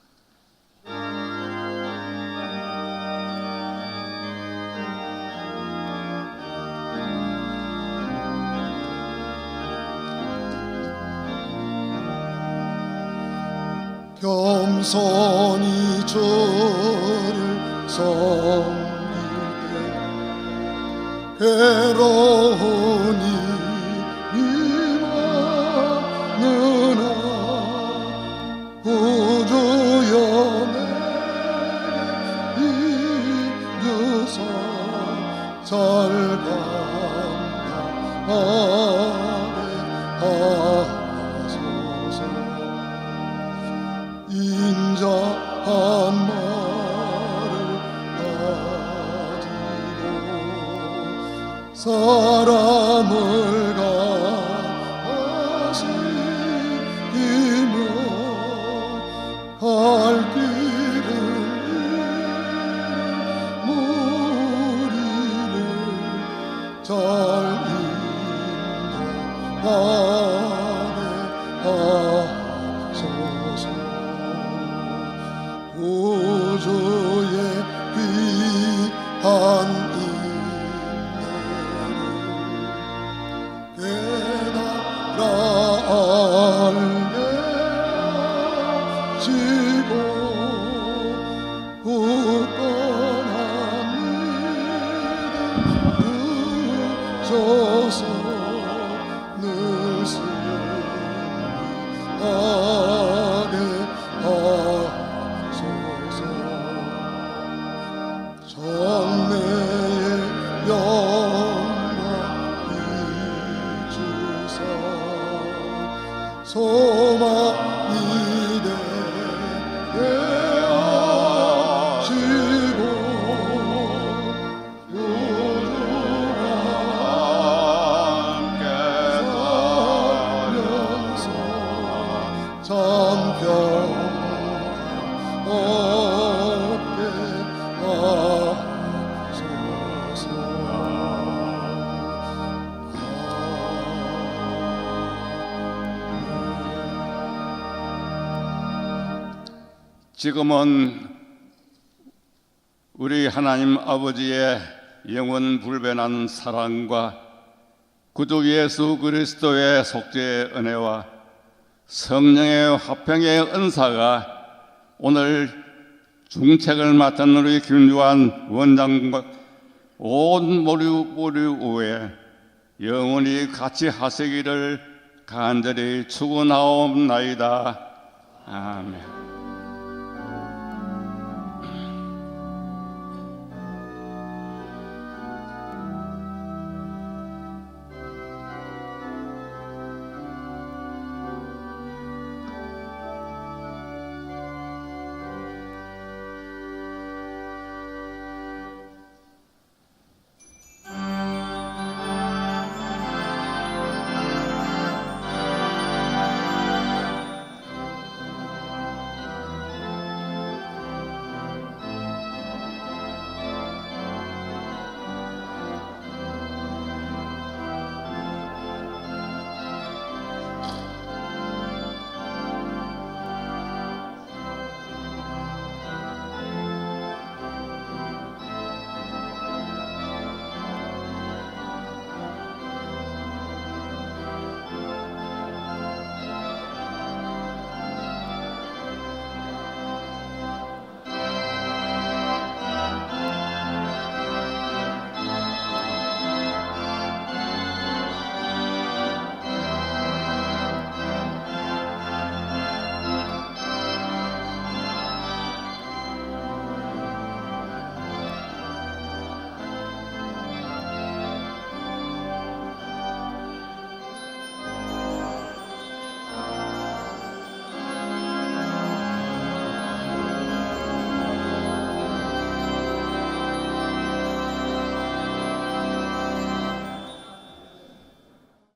겸손히 주를 섬길 때 괴로운 일이 많으나 구주여 내게 이주사 잘 감당하게 하소서. 인자한 말을 가지고 사람을 가하시며 갈 길을 무리를 잘 인도하게 하소서. 우주의 귀한 인내를 깨달아 알게 하시고 굳건한 믿음 주소서. 늘 승리하게 하소서. 정내의 영광 이주사 소망이 되게 하시고 우주가 함께 살면서 참 평안 얻게 하소서. 지금은 우리 하나님 아버지의 영원 불변한 사랑과 구주 예수 그리스도의 속죄의 은혜와 성령의 화평의 은사가 오늘 중책을 맡은 우리 김주환 원장과 온 모류우에 영원히 같이 하시기를 간절히 축원하옵나이다. 아멘.